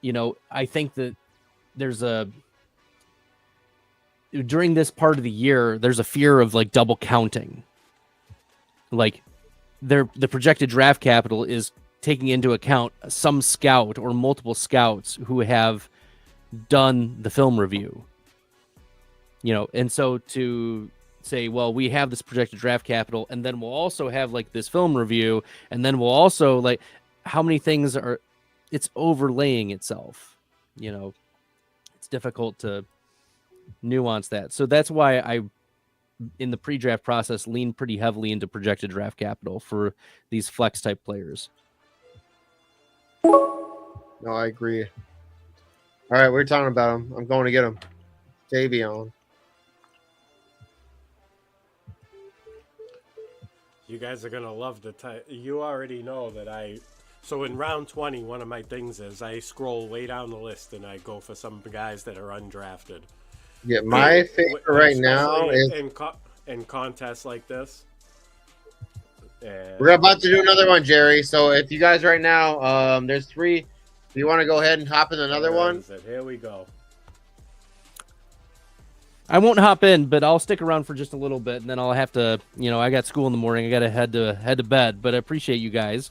you know, I think that during this part of the year, there's a fear of like double counting. Like the projected draft capital is taking into account some scout or multiple scouts who have done the film review. You know, and so to say, well, we have this projected draft capital, and then we'll also have like this film review, and then we'll also like how many things are, it's overlaying itself. You know, it's difficult to nuance that. So that's why I, in the pre-draft process, lean pretty heavily into projected draft capital for these flex type players. No, I agree. All right, we're talking about him. I'm going to get him. Davion. You guys are going to love the type. You already know that so in round 20, one of my things is I scroll way down the list and I go for some guys that are undrafted. Yeah, my favorite right now is in contests like this. And we're about to do another one, Jerry. So if you guys right now, there's 3. Do you want to go ahead and hop in another one? Here we go. I won't hop in, but I'll stick around for just a little bit, and then I'll have to, you know, I got school in the morning. I got to head to bed, but I appreciate you guys.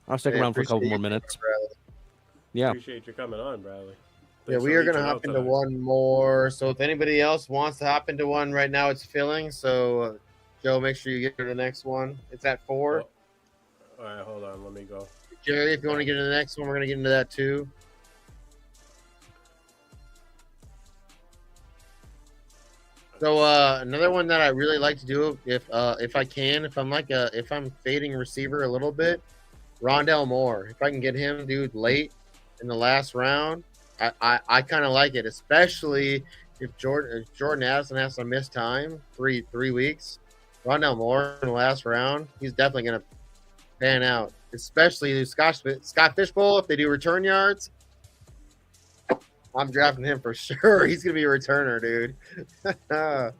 I'll stick around for a couple more minutes. Yeah. Appreciate you coming on, Bradley. Yeah, we are going to hop into one more. So if anybody else wants to hop into one right now, it's filling. So, Joe, make sure you get to the next one. It's at 4. All right, hold on. Let me go. Jerry, if you want to get to the next one, we're going to get into that too. So another one that I really like to do, if I can, if I'm fading receiver a little bit, Rondell Moore. If I can get him, dude, late in the last round, I kind of like it, especially if Jordan Addison has to miss time, three weeks. Rondell Moore in the last round, he's definitely gonna pan out. Especially Scott Fishbowl, if they do return yards. I'm drafting him for sure. He's going to be a returner, dude. That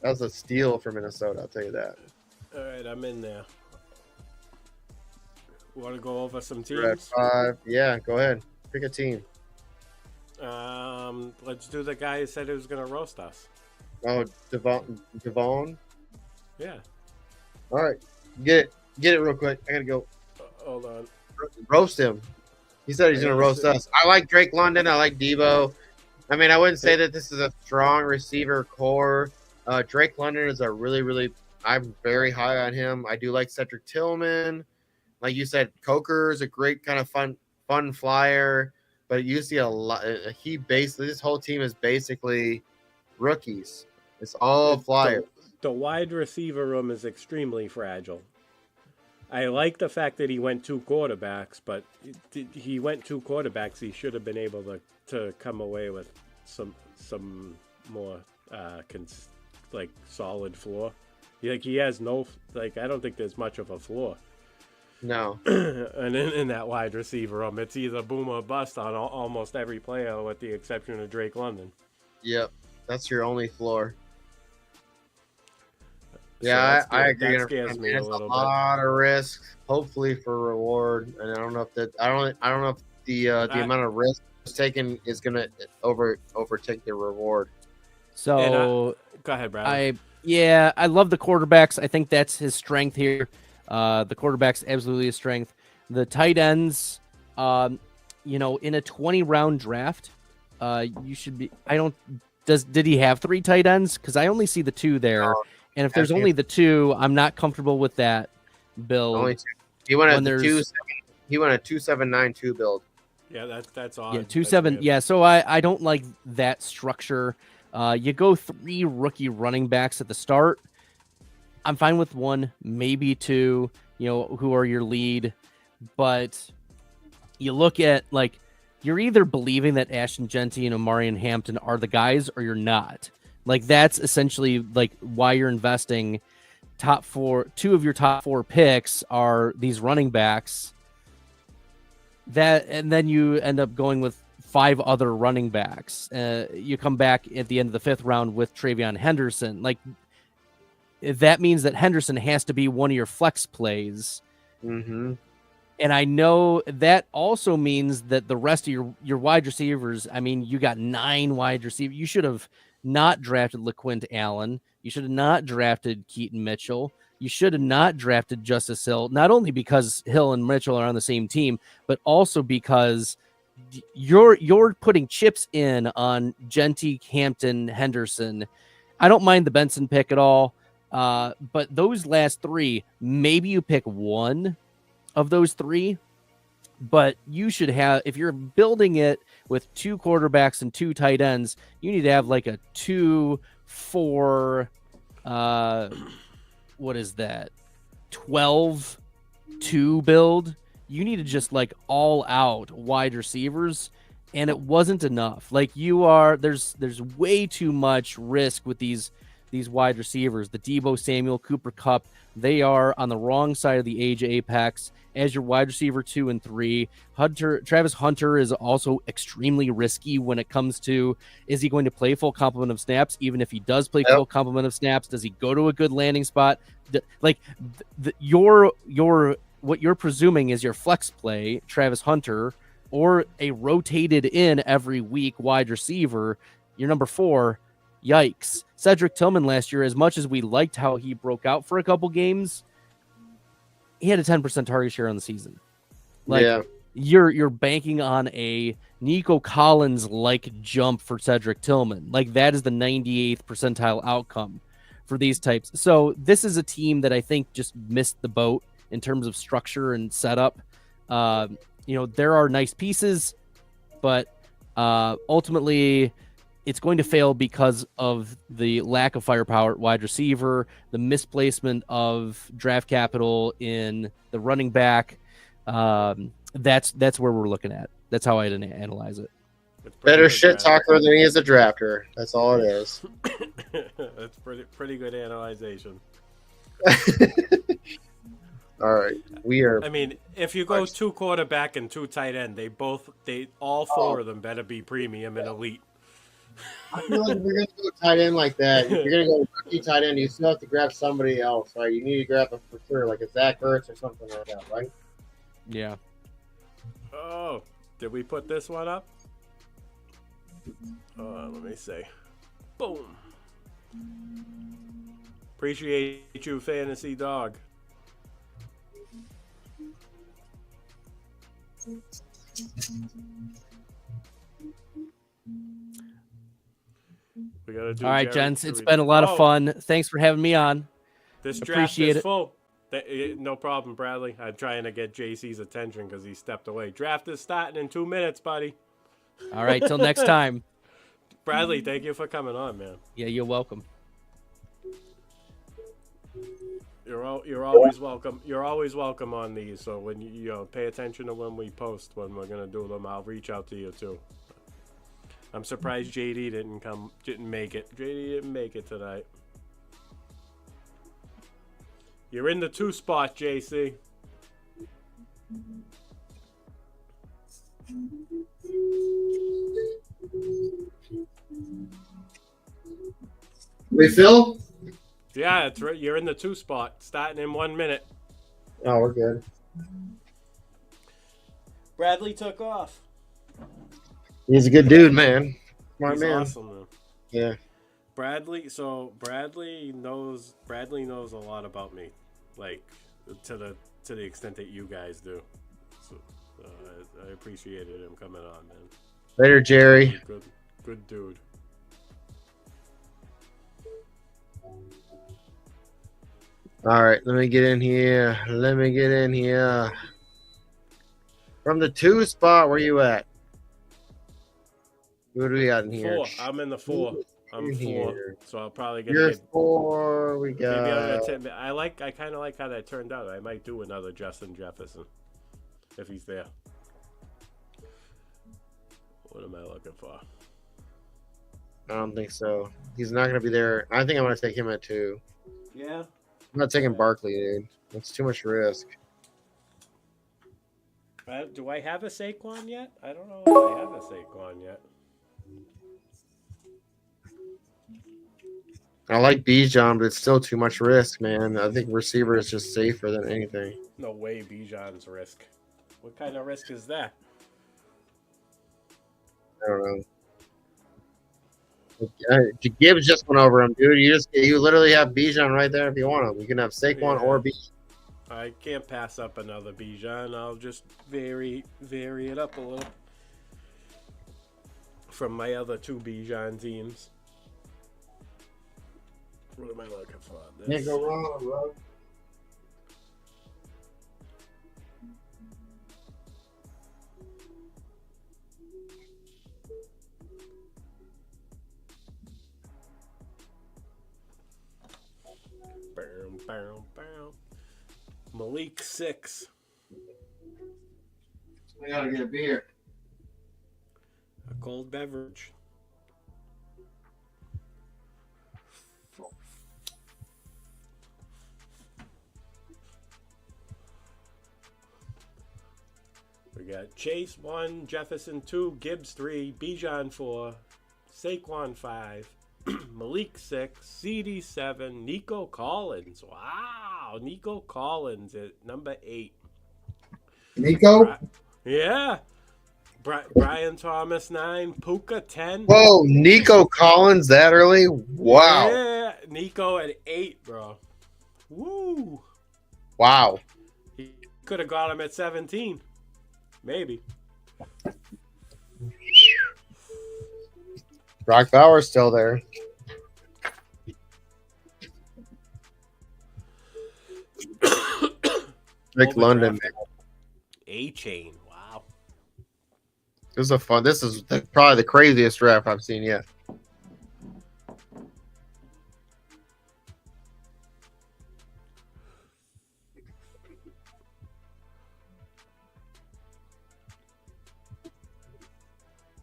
was a steal for Minnesota, I'll tell you that. All right, I'm in there. Want to go over some teams? We're at 5. Yeah, go ahead. Pick a team. Let's do the guy who said he was going to roast us. Oh, Devon? Yeah. All right. Get it real quick. I got to go. Hold on. Roast him. He said he's going to roast us. I like Drake London. I like Debo. I mean, I wouldn't say that this is a strong receiver core. Drake London is a really, I'm very high on him. I do like Cedric Tillman. Like you said, Coker is a great kind of fun flyer. But you see a lot. This whole team is basically rookies. It's all flyers. The wide receiver room is extremely fragile. I like the fact that he went 2 quarterbacks, but he went 2 quarterbacks. He should have been able to come away with some more solid floor. He has no, I don't think there's much of a floor. No. And in that wide receiver room, it's either boom or bust on almost every player, with the exception of Drake London. Yep. That's your only floor. So Yeah, I agree. That scares me a little bit. A lot of risk, hopefully for reward, and I don't know if the amount of risk taken is gonna overtake the reward. So go ahead, Brad. I love the quarterbacks. I think that's his strength here. The quarterback's absolutely his strength. The tight ends, in a 20-round draft, you should be. Did he have 3 tight ends? Because I only see the 2 there. No, and if there's only the 2, I'm not comfortable with that build. Only 2. He went a 2-7-9-2 build. Yeah, that's odd. Yeah, 2-7. Yeah, so I don't like that structure. You go 3 rookie running backs at the start. I'm fine with 1, maybe 2, who are your lead. But you look at, you're either believing that Ashton Genty and Omarion Hampton are the guys, or you're not. That's essentially, why you're investing. 2 of your top 4 picks are these running backs. And then you end up going with 5 other running backs. You come back at the end of the 5th round with Travion Henderson. That means that Henderson has to be one of your flex plays. Mm-hmm. And I know that also means that the rest of your wide receivers, you got 9 wide receivers. You should have not drafted LaQuint Allen. You should have not drafted Keaton Mitchell. You should have not drafted Justice Hill, not only because Hill and Mitchell are on the same team, but also because you're putting chips in on Genty, Hampton, Henderson. I don't mind the Benson pick at all. But those last 3, maybe you pick 1 of those 3, but you should have, if you're building it with 2 quarterbacks and 2 tight ends, you need to have a 2-4, what is that? 12-2 build. You need to just all out wide receivers. And it wasn't enough. There's way too much risk with these wide receivers. The Deebo Samuel, Cooper Kupp, they are on the wrong side of the age apex as your wide receiver 2 and 3. Travis Hunter is also extremely risky when it comes to, is he going to play full complement of snaps? Even if he does play full complement of snaps, does he go to a good landing spot? What you're presuming is your flex play, Travis Hunter, or a rotated in every week wide receiver, your number 4. Yikes. Cedric Tillman last year, as much as we liked how he broke out for a couple games, he had a 10% target share on the season. You're banking on a Nico Collins jump for Cedric Tillman. That is the 98th percentile outcome for these types. So this is a team that I think just missed the boat in terms of structure and setup. There are nice pieces, but ultimately it's going to fail because of the lack of firepower at wide receiver, the misplacement of draft capital in the running back. That's where we're looking at. That's how I'd analyze it. Better shit talker than he is a drafter. That's all it is. That's pretty good analyzation. All right, we are. If you go 2 quarterback and 2 tight end, all 4 of them better be premium and elite. I feel like if you're going to go tight end like that, if you're going to go rookie tight end, you still have to grab somebody else, right? You need to grab them for sure, like a Zach Ertz or something like that, right? Yeah. Oh, did we put this one up? Let me see. Boom. Appreciate you, Fantasy Dog. We gotta do. All right, gents, it's been a lot of fun. Thanks for having me on. This draft is full. No problem, Bradley. I'm trying to get JC's attention because he stepped away. Draft is starting in 2 minutes, buddy. All right, till next time. Bradley, thank you for coming on, man. Yeah, you're welcome. You're always welcome. You're always welcome on these. So when you pay attention to when we post, when we're gonna do them, I'll reach out to you too. I'm surprised JD didn't make it. JD didn't make it tonight. You're in the 2 spot, JC. Refill? Yeah, it's right. You're in the 2 spot, starting in 1 minute. Oh, we're good. Bradley took off. He's a good dude, man. Smart He's man. awesome, though. Yeah. Bradley knows a lot about me, like to the extent that you guys do. So I appreciated him coming on, man. Later, Jerry. Good dude. All right, let me get in here. From the 2 spot, where you at? What do we got in here? 4. I'm in the 4. I'm In 4. here. So I'll probably You're get 4. We maybe I'm got. gonna I kind of like how that turned out. I might do another Justin Jefferson if he's there. What am I looking for? I don't think so. He's not gonna be there. I think I'm gonna take him at 2. Yeah. I'm not taking Barkley, dude. That's too much risk. Do I have a Saquon yet? I don't know if I have a Saquon yet. I like Bijan, but it's still too much risk, man. I think receiver is just safer than anything. No way, Bijan's risk. What kind of risk is that? I don't know. Gibbs just went over him, dude. You literally have Bijan right there if you want him. You can have Saquon or Bijan. I can't pass up another Bijan. I'll just vary it up a little from my other 2 Bijan teams. What am I looking for? Can't go wrong, bro. Malik 6. We gotta get a beer. A cold beverage. We got Chase 1, Jefferson 2, Gibbs 3, Bijan 4, Saquon 5, Malik 6, CD 7, Nico Collins. Wow, Nico Collins at number 8. Nico? Yeah. Brian Thomas 9, Puka 10. Whoa, Nico Collins that early? Wow. Yeah, Nico at 8, bro. Woo. Wow. He could have got him at 17. Maybe. Brock Bauer's still there. Rick London. A-Chain. Wow. This is probably the craziest draft I've seen yet.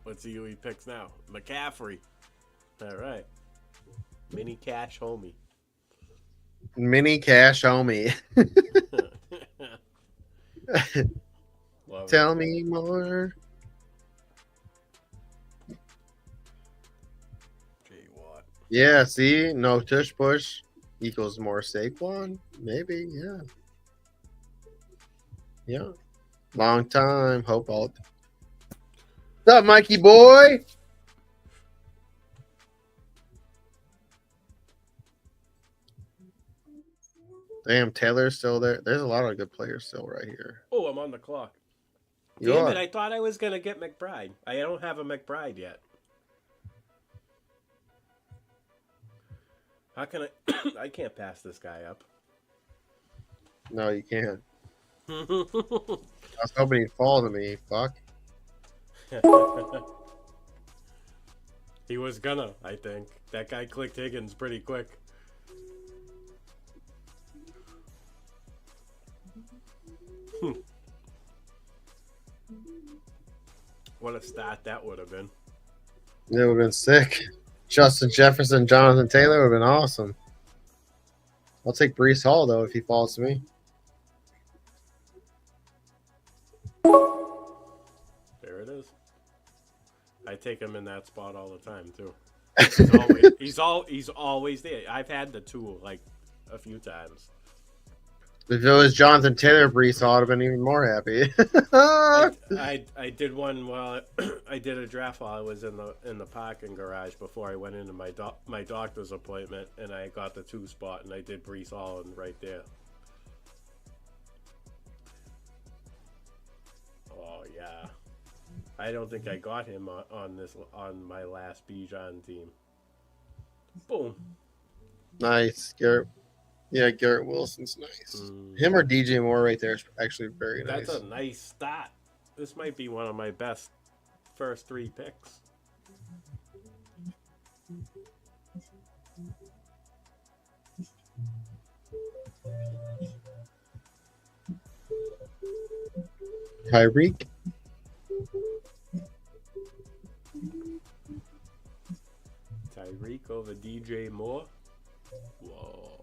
Let's see who he picks now. McCaffrey. All right. Mini cash homie. Mini cash homie. Tell me more. J-Watt. Yeah, see? No tush push equals more Saquon. Maybe, yeah. Yeah. Long time. Hope all. What's up, Mikey boy? Damn, Taylor's still there. There's a lot of good players still right here. Oh, I'm on the clock. You Damn are. it, I thought I was going to get McBride. I don't have a McBride yet. How can I... I can't pass this guy up. No, you can't. I was hoping he'd fall to me. Fuck. He was gonna, I think. That guy clicked Higgins pretty quick. What a stat that would have been. It would have been sick. Justin Jefferson, Jonathan Taylor would have been awesome. I'll take Brees Hall though if he falls to me. There it is. I take him in that spot all the time too. He's always there. I've had the two like a few times. If it was Jonathan Taylor, Brees Hall, I'd have been even more happy. I did one while I did a draft while I was in the parking garage before I went into my doctor's appointment, and I got the 2 spot, and I did Brees Hall and right there. Oh yeah, I don't think I got him on my last Bijan team. Boom. Nice, Garrett. Yeah, Garrett Wilson's nice. Him or DJ Moore right there is actually very nice. That's a nice stat. This might be one of my best first 3 picks. Tyreek. Tyreek over DJ Moore. Whoa.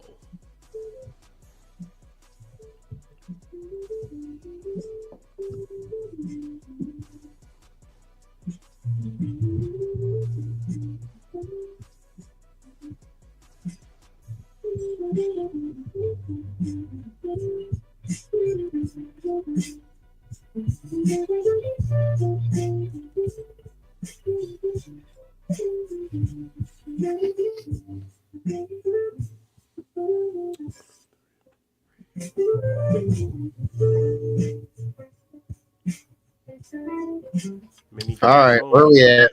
All right, where we at?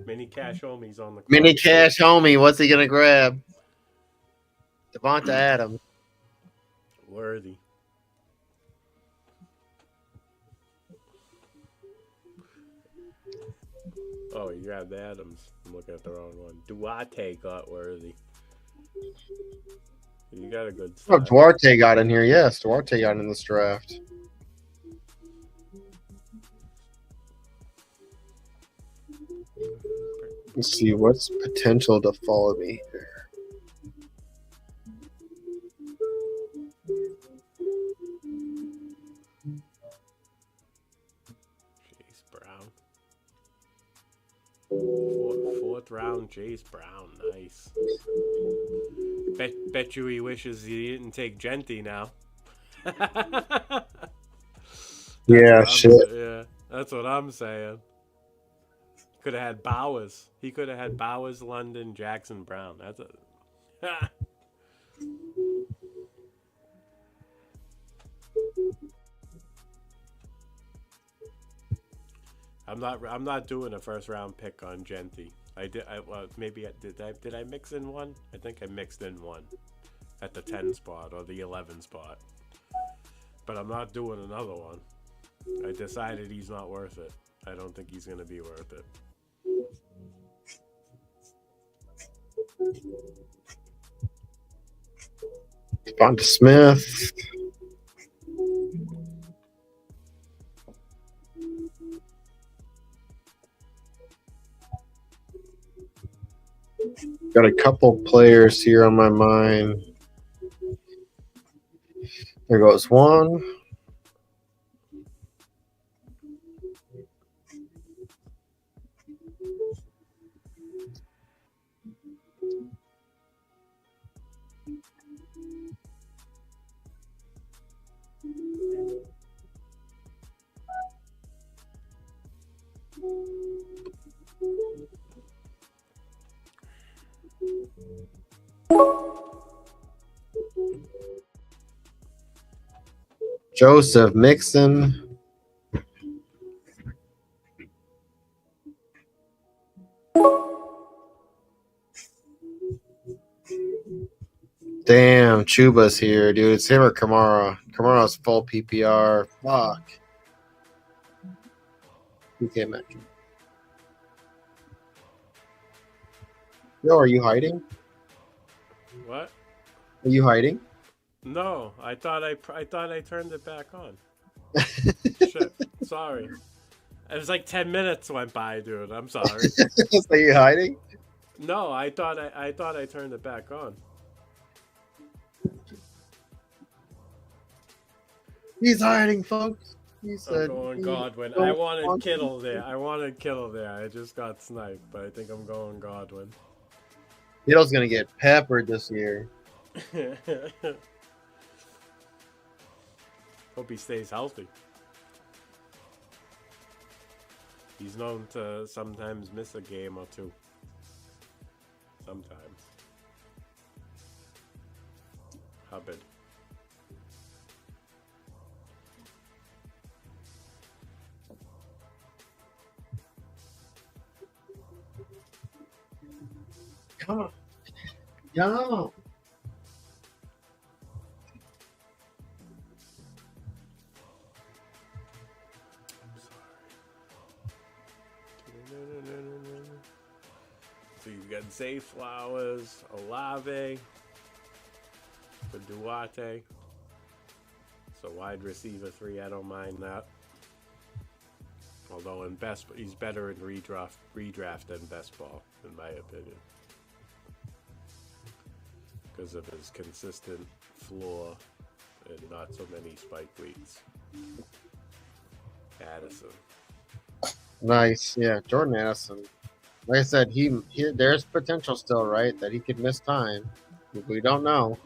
Mini Cash Homie's on the clock. Mini Cash Homie, what's he gonna grab? Devonta Adams. Worthy. Oh, you grabbed Adams. I'm looking at the wrong one. Duarte got Worthy. You got a good Oh, Duarte got in here. Yes, Duarte got in this draft. Let's see what's potential to follow me here. Chase Brown. Fourth round, Chase Brown. Nice. Bet you he wishes he didn't take Genty now. Yeah, shit. Yeah, that's what I'm saying. Could have had Bowers. He could have had Bowers, London, Jackson, Brown. That's a. I'm not doing a first round pick on Genty. Did I mix in one? I think I mixed in one at the 10 spot or the 11 spot. But I'm not doing another one. I decided he's not worth it. I don't think he's going to be worth it. Devonta Smith. Got a couple players here on my mind. There goes one. Joseph Mixon. Damn, Chuba's here, dude. It's him or Kamara. Kamara's full PPR. Fuck. Who came at you? Yo, are you hiding? What? Are you hiding? No, I thought I turned it back on. Shit, sorry. It was like 10 minutes went by, dude. I'm sorry. Are you hiding? No, I thought I turned it back on. He's hiding, folks. He I'm said. going he Godwin. I don't wanted want Kittle there. I just got sniped, but I think I'm going Godwin. Kittle's gonna get peppered this year. Hope he stays healthy. He's known to sometimes miss a game or two. Sometimes. Hubbard. Come on. Yo. So you've got Zay Flowers, Olave, for Duarte. So wide receiver 3, I don't mind that. Although in best, he's better in redraft than best ball, in my opinion, because of his consistent floor and not so many spike weeks. Addison. Nice. Yeah, Jordan Addison. Like I said, he there's potential still, right? That he could miss time. We don't know.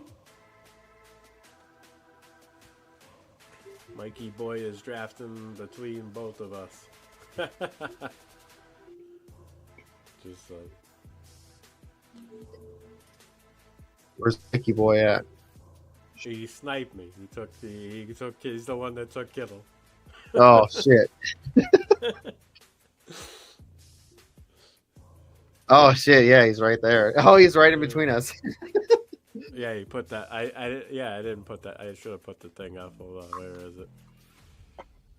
Mikey Boy is drafting between both of us. Just Where's Mickey Boy at? he sniped me. He's the one that took Kittle. Oh shit. Oh shit, yeah, he's right there. Oh, he's right in between us. Yeah, he put that. I didn't put that. I should have put the thing up. Hold on, where is it?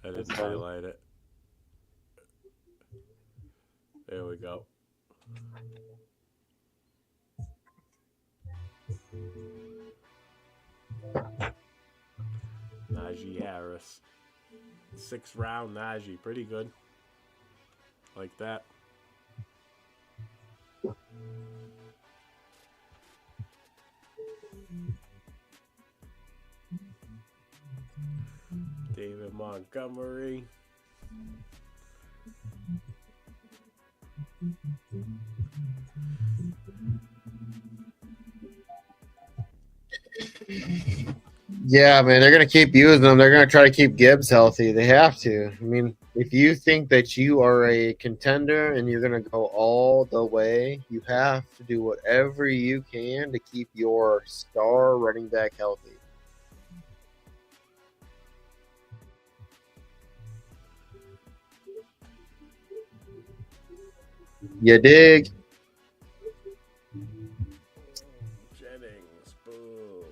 I didn't highlight it. There we go. Najee Harris. 6th round Najee. Pretty good. Like that. David Montgomery. Yeah, man, they're gonna keep using them. They're gonna try to keep Gibbs healthy. They have to. I mean, if you think that you are a contender and you're gonna go all the way, you have to do whatever you can to keep your star running back healthy. You dig? Jennings. Boo.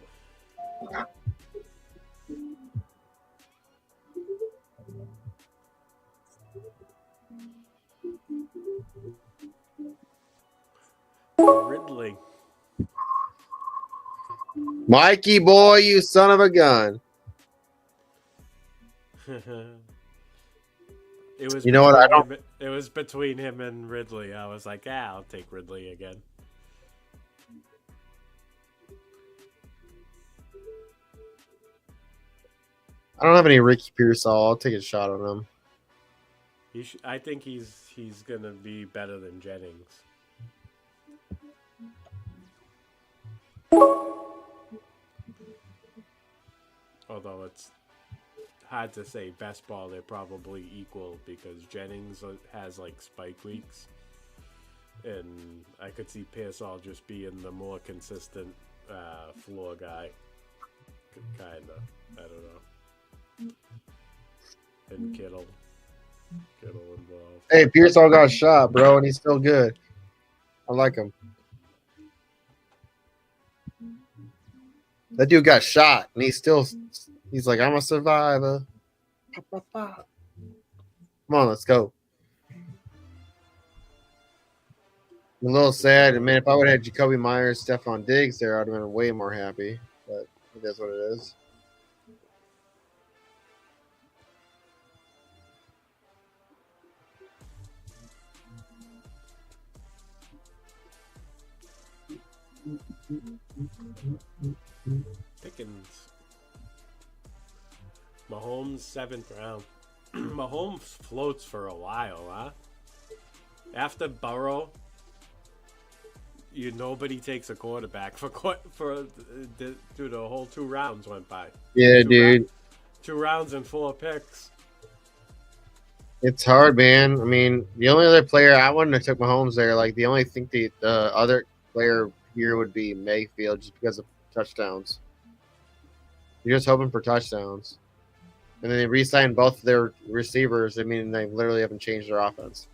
Ridley. Mikey boy, you son of a gun. It was You know what? I don't. It was between him and Ridley. I was like, I'll take Ridley again. I don't have any Ricky Pearsall. I'll take a shot on him. I think he's gonna be better than Jennings. Although it's hard to say best ball, they're probably equal because Jennings has like spike weeks, and I could see Pearsall just being the more consistent floor guy. Kinda, I don't know. And Kittle involved. Hey, Pearsall got shot, bro, and he's still good. I like him. That dude got shot, and he's like, I'm a survivor. Come on, let's go. I'm a little sad, and man, if I would have had Jacoby Myers, Stephon Diggs there, I'd have been way more happy. But it is what it is. Pickens. Mahomes 7th round. Mahomes floats for a while, huh? After Burrow, nobody takes a quarterback through the whole 2 rounds went by. Yeah, dude. 2 rounds and 4 picks. It's hard, man. I mean, the only other player I wouldn't have took Mahomes there. Like the only thing the other player here would be Mayfield, just because of touchdowns. You're just hoping for touchdowns, and then they re-signed both their receivers. I mean, they literally haven't changed their offense.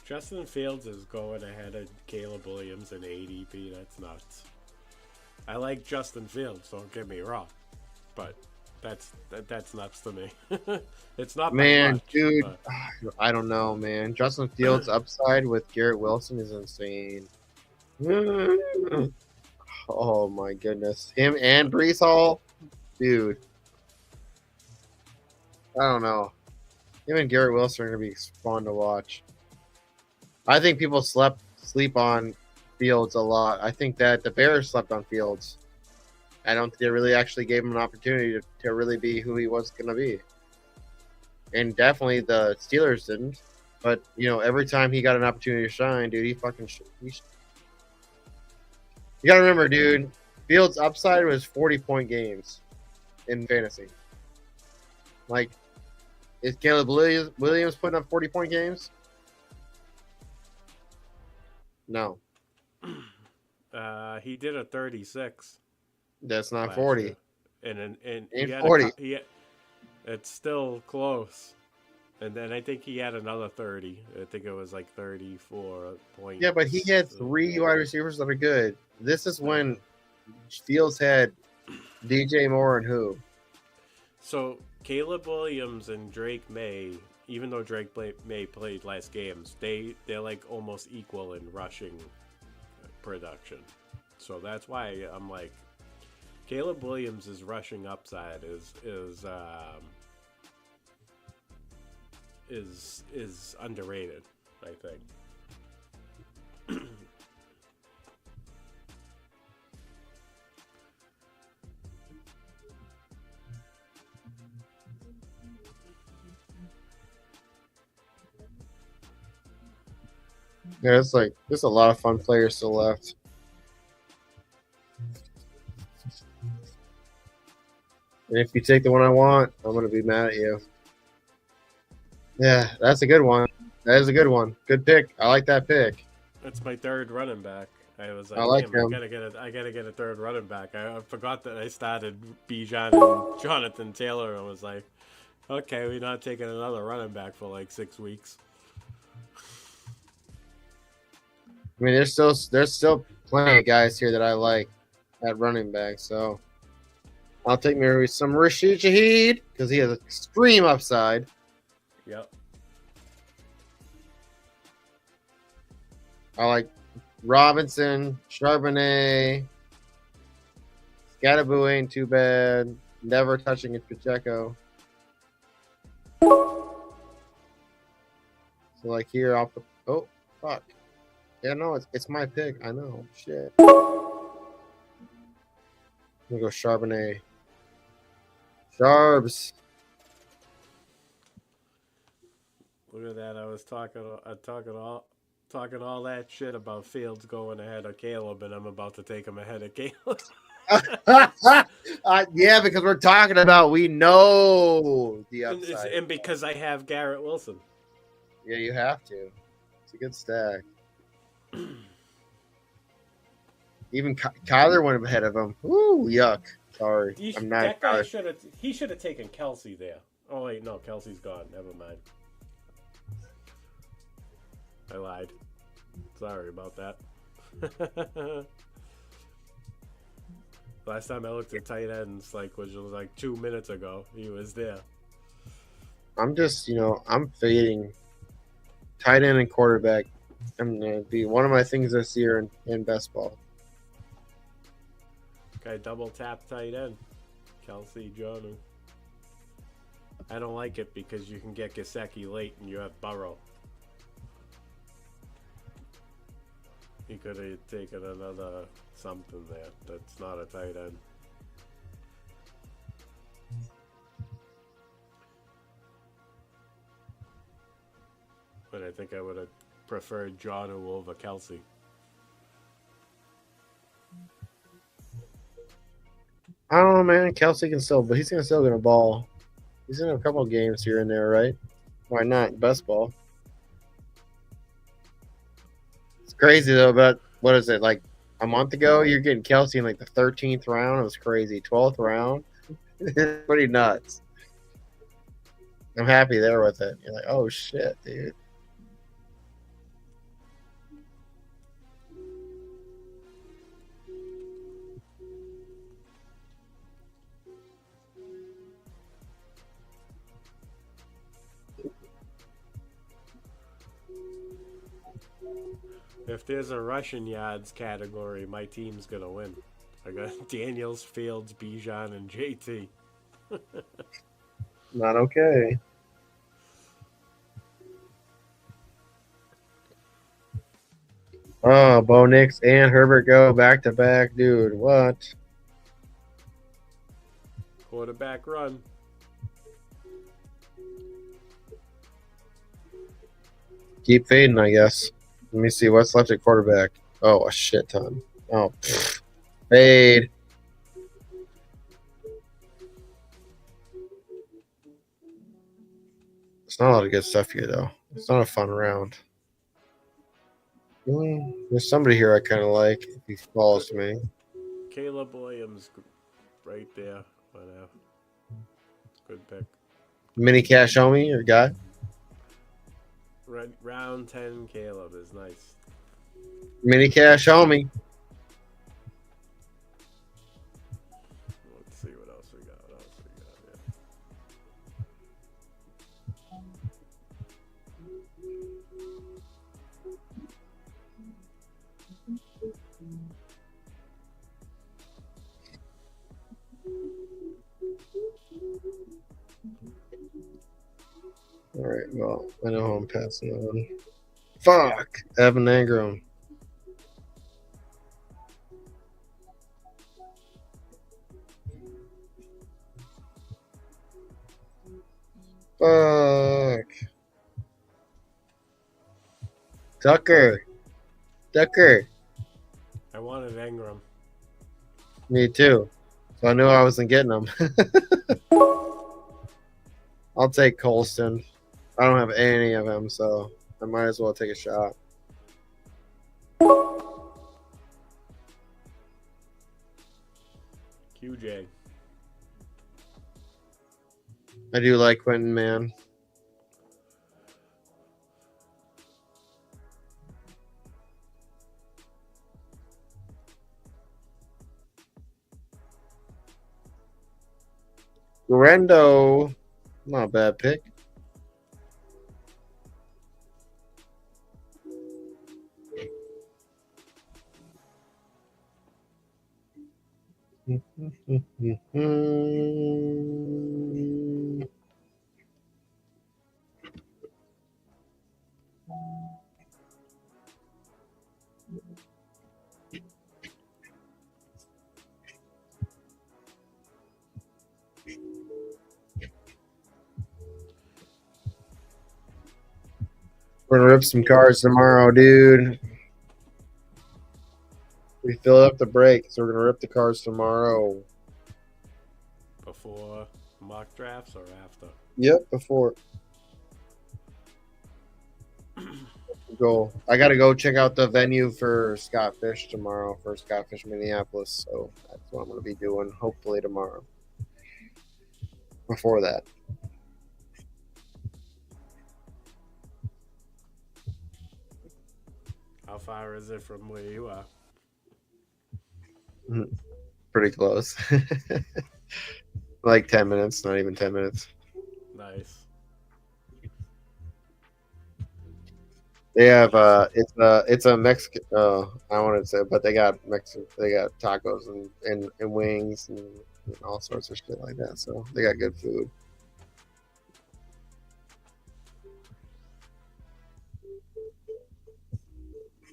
Justin Fields is going ahead of Caleb Williams in ADP. That's nuts. I like Justin Fields, don't get me wrong, but that's nuts to me. It's not Man, much, dude, but I don't know, man. Justin Fields' upside with Garrett Wilson is insane. Oh my goodness, him and Brees Hall, dude. I don't know. Him and Garrett Wilson are gonna be fun to watch. I think people sleep on Fields a lot. I think that the Bears slept on Fields. I don't think they really actually gave him an opportunity to really be who he was going to be. And definitely the Steelers didn't. But, every time he got an opportunity to shine, dude, he fucking You got to remember, dude, Fields' upside was 40-point games in fantasy. Like, is Caleb Williams putting up 40-point games? No. he did a 36. That's not last 40. year. And Ain't he had 40. it's still close. And then I think he had another 30. I think it was like 34 points. Yeah, but he had 3 wide receivers that are good. This is when Fields had DJ Moore and who? So Caleb Williams and Drake May, even though Drake May played less games, they're like almost equal in rushing production. So that's why I'm like, Caleb Williams' rushing upside is underrated, I think. Yeah, it's like there's a lot of fun players still left. And if you take the one I want, I'm gonna be mad at you. Yeah, that's a good one. That is a good one. Good pick. I like that pick. That's my 3rd running back. I was like, I like damn, him. I gotta get a 3rd running back. I forgot that I started Bijan and Jonathan Taylor and was like, okay, we're not taking another running back for like 6 weeks. I mean, there's still plenty of guys here that I like at running back. So I'll take maybe some Rashid Shaheed because he has extreme upside. Yep. I like Robinson, Charbonnet, Scatterboo ain't too bad. Never touching it, Pacheco. So like here off the fuck. Yeah, no, it's my pick. I know. Shit. I'm gonna go Charbonnet. Charbs. Look at that. I was talking all that shit about Fields going ahead of Caleb, and I'm about to take him ahead of Caleb. Yeah, because we're talking about we know the upside. And because I have Garrett Wilson. Yeah, you have to. It's a good stack. Even Kyler went ahead of him. Ooh, yuck. Sorry. I'm not. That guy should have taken Kelsey there. Oh wait, no, Kelsey's gone. Never mind. I lied. Sorry about that. Last time I looked at tight ends, which was like 2 minutes ago, he was there. I'm just, I'm fading tight end and quarterback. I'm going to be one of my things this year in best ball. Okay, double tap tight end. Kelsey Jonu. I don't like it because you can get Gesicki late and you have Burrow. He could have taken another something there that's not a tight end. But I think I would have preferred Jonnu over Kelsey. I don't know, man. Kelsey can still, but he's gonna still get a ball. He's in a couple of games here and there, right? Why not? Best ball. It's crazy though. But what is it like? A month ago, you're getting Kelsey in like the 13th round. It was crazy. 12th round. Pretty nuts. I'm happy there with it. You're like, oh shit, dude. If there's a Russian yards category, my team's gonna win. I got Daniels, Fields, Bijan, and JT. Not okay. Oh, Bo Nix and Herbert go back to back, dude. What? Quarterback run. Keep fading, I guess. Let me see what's left at quarterback. Oh, a shit ton. Oh, fade. It's not a lot of good stuff here, though. It's not a fun round. There's somebody here I kind of like if he falls to me. Caleb Williams, right there. Whatever. Good pick. Mini cash on me or guy? Round 10, Caleb is nice. Mini cash on me. Let's see what else we got. All right, well, I know who I'm passing on. Fuck! Evan Engram. Fuck. Tucker. I wanted Engram. Me too. So I knew I wasn't getting them. I'll take Colston. I don't have any of them, so I might as well take a shot. QJ. I do like Quentin, man. Rendo. Not a bad pick. We're gonna rip some cards tomorrow, dude. We filled up the break, so we're gonna rip the cards tomorrow. Before mock drafts or after? Yep, before. Go. I gotta go check out the venue for Scott Fish tomorrow for Scott Fish Minneapolis. So that's what I'm gonna be doing. Hopefully tomorrow. Before that. How far is it from where you are? Pretty close. Like 10 minutes, not even 10 minutes. Nice. They have it's a Mexican I wanted to say, but they got Mexican, they got tacos and wings and all sorts of shit like that. So they got good food.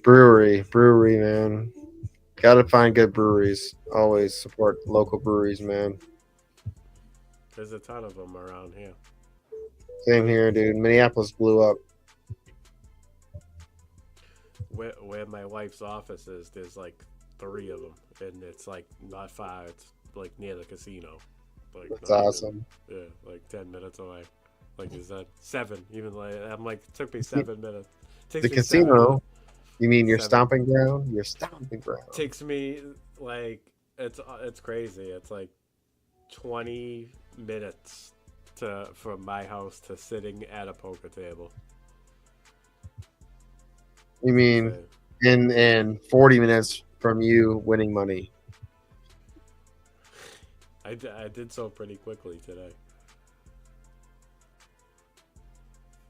Brewery, man. Gotta find good breweries. Always support local breweries, man. There's a ton of them around here. Same here, dude. Minneapolis blew up. Where my wife's office is, there's like 3 of them, and it's like not far. It's like near the casino. Like That's not awesome. Even, yeah, like 10 minutes away. Like is that 7? Even like I'm like it took me 7 minutes. Takes The me 7 minutes. casino. You mean your 7. stomping ground? Your stomping ground. Takes me like it's crazy. It's like 20 minutes from my house to sitting at a poker table. You mean in 40 minutes from you winning money? I did so pretty quickly today.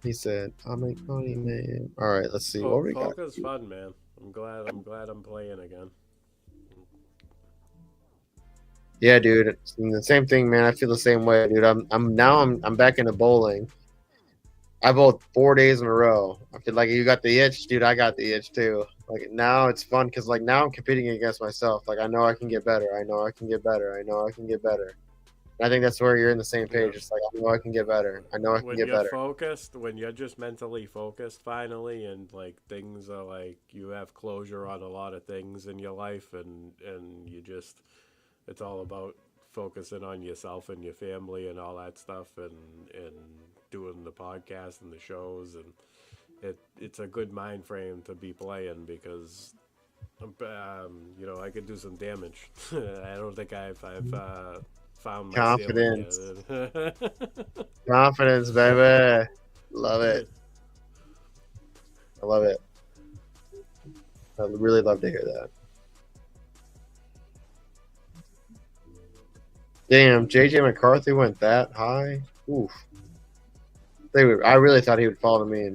He said, "I'll make money, man." All right, let's see what we got. Poker's fun, man. I'm glad I'm playing again. Yeah, dude. It's the same thing, man. I feel the same way, dude. I'm back into bowling. I bowled 4 days in a row. I feel like you got the itch, dude. I got the itch too. Like now it's fun because like now I'm competing against myself. Like I know I can get better. I know I can get better. I know I can get better. And I think that's where you're in the same page. Yeah. It's like I know I can get better. I know I can When get you're better. focused, when you're just mentally focused finally, and like things are like you have closure on a lot of things in your life, and you just it's all about focusing on yourself and your family and all that stuff, and doing the podcast and the shows, and it's a good mind frame to be playing because you know I could do some damage. I don't think I've found my Confidence. ceiling yet. Confidence, baby. Love it. I love it. I really love to hear that. Damn, JJ McCarthy went that high. Oof. I really thought he would fall to me.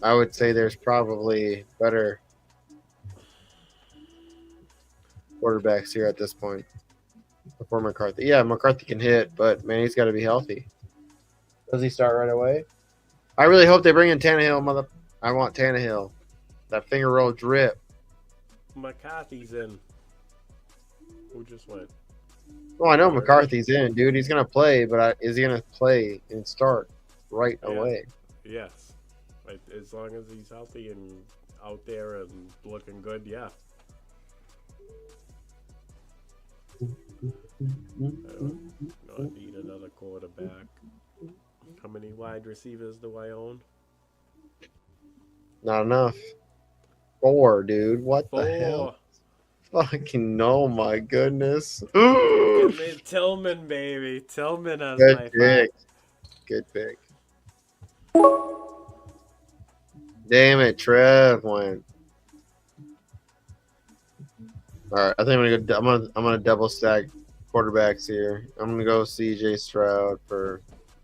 I would say there's probably better quarterbacks here at this point before McCarthy. Yeah, McCarthy can hit, but man, he's got to be healthy. Does he start right away? I really hope they bring in Tannehill, I want Tannehill. That finger roll drip. McCarthy's in. Who just went? Oh, I know McCarthy's in, dude. He's gonna play, but is he gonna play and start right away? Yes. Like, as long as he's healthy and out there and looking good, yeah. I need another quarterback. How many wide receivers do I own? Not enough. 4, dude. What 4. the hell? Fucking no, my goodness. Give me Tillman, baby. Tillman as Good my pick. Good pick. Damn it, Trev went. All right, I think I'm gonna double stack quarterbacks here. I'm gonna go CJ Stroud for.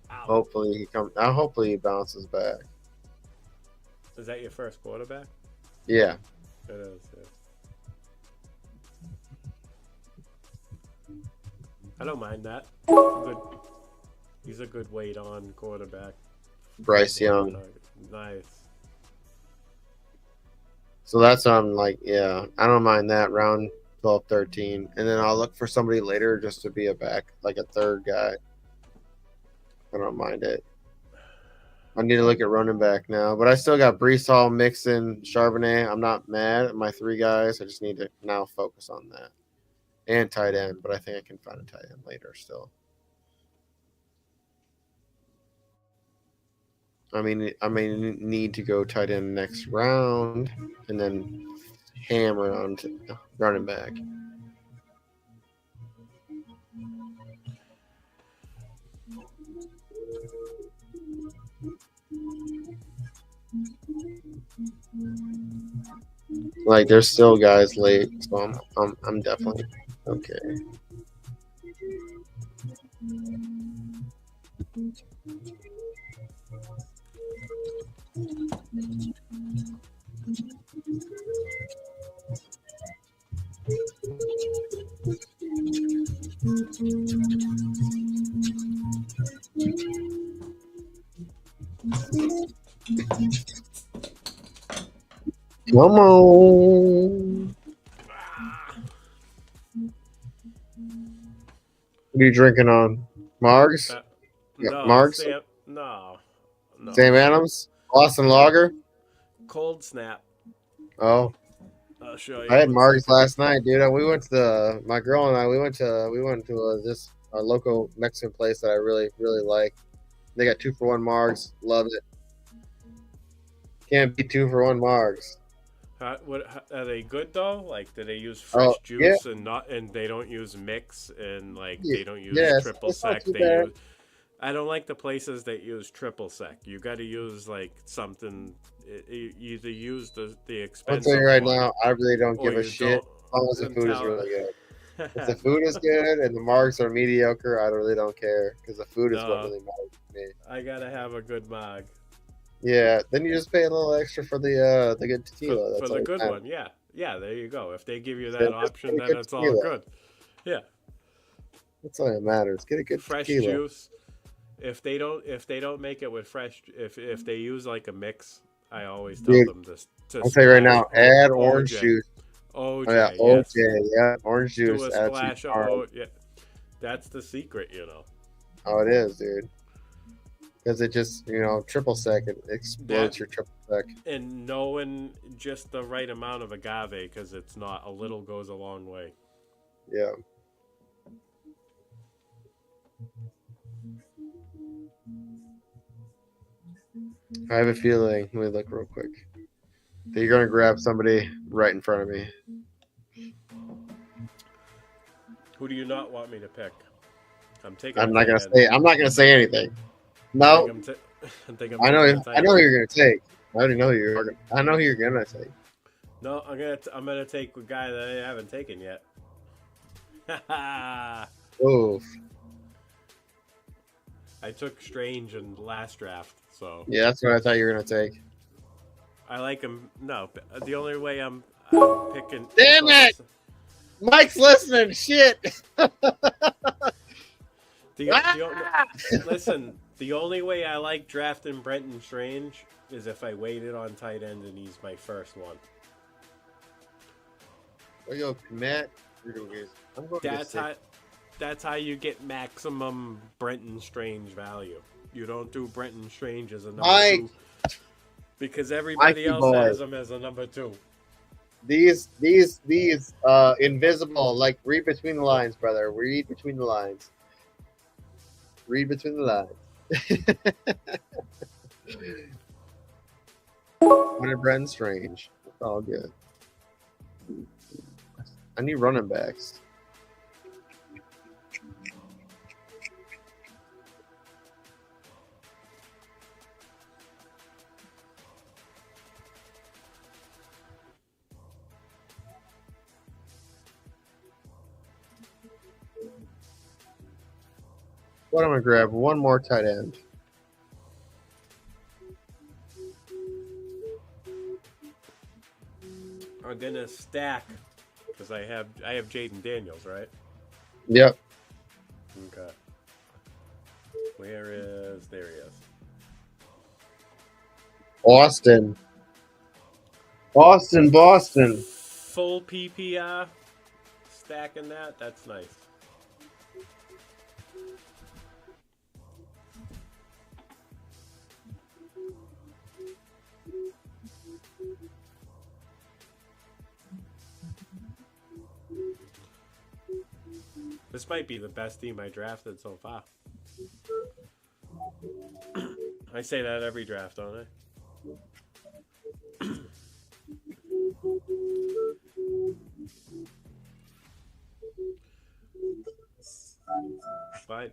Hopefully he bounces back. Is that your first quarterback? Yeah. It is. Yeah. I don't mind that. He's a good weight on quarterback. Bryce Young. Nice. So that's on like, yeah, I don't mind that round 12, 13. And then I'll look for somebody later just to be a back, like a third guy. I don't mind it. I need to look at running back now. But I still got Brees Hall, Mixon, Charbonnet. I'm not mad at my 3 guys. I just need to now focus on that. And tight end, but I think I can find a tight end later still. I may need to go tight end next round and then hammer on running back. Like there's still guys late, so I'm definitely okay. Come on. What are you drinking on? Margs? No, Margs? no. Sam Adams? Boston Lager? Cold Snap. Oh, I'll show I you had one Margs second. last night, dude. We went to my girl and I. We went to this local Mexican place that I really like. They got 2-for-1 Margs. Love it. Can't beat 2-for-1 Margs. Are they good though? Like, do they use Oh fresh yeah, juice and they don't use mix and like yeah, they don't use yeah. triple It's not sec? too They bad. use. I don't like the places that use triple sec. You got to use like something. You either use the I'll tell expensive you right one now, I really don't or give a you shit don't. as long as the I'm food is telling. really good. If the food is good and the marks are mediocre, I really don't care because the food is what No, really matters to me. I gotta have a good mug Yeah, then you just pay a little extra for the good tequila. for That's the all good that one. Yeah, yeah. There you go. If they give you matters. that Just option, get a then good it's all tequila. good. Yeah, That's all that matters. Get a good fresh tequila. juice. If they don't make it with fresh, if they use like a mix, I always tell Dude, them to I'll tell you right splash now, add orange OJ. juice. Oh yeah, OJ, yes. OJ, yeah, orange Do juice a adds you splash of hard. yeah. That's the secret. Oh, it is, dude. Because it just triple sec, it That explodes your triple sec. and knowing just the right amount of agave because it's not a little goes a long way. Yeah. I have a feeling. Let me look real quick. That you're gonna grab somebody right in front of me. Who do you not want me to pick? I'm taking I'm a not tight gonna end. say. I'm not gonna say anything. I think No, I'm. I think I'm I know. taking a tight I know end. who you're gonna take. I already know who you're. I know who you're gonna take. No, I'm gonna take a guy that I haven't taken yet. Oof. I took Strange in the last draft, so Yeah, that's what I thought you were gonna take. I like him. No, the only way I'm picking. Damn it! Mike's listening. Shit. Listen, the only way I like drafting Brenton Strange is if I waited on tight end and he's my first one. Oh, yo, Matt. I'm going That's how you get maximum Brenton Strange value. You don't do Brenton Strange as a number two because everybody else has him as a number two. These invisible, like, read between the lines, brother. Read between the lines. Read between the lines. Wanted Brenton Strange. It's all good. I need running backs. What I'm gonna grab? One more tight end. I'm gonna stack because I have Jaden Daniels, right? Yep. Okay. There he is. Boston. Full PPR. Stacking that. That's nice. This might be the best team I drafted so far. I say that every draft, don't I?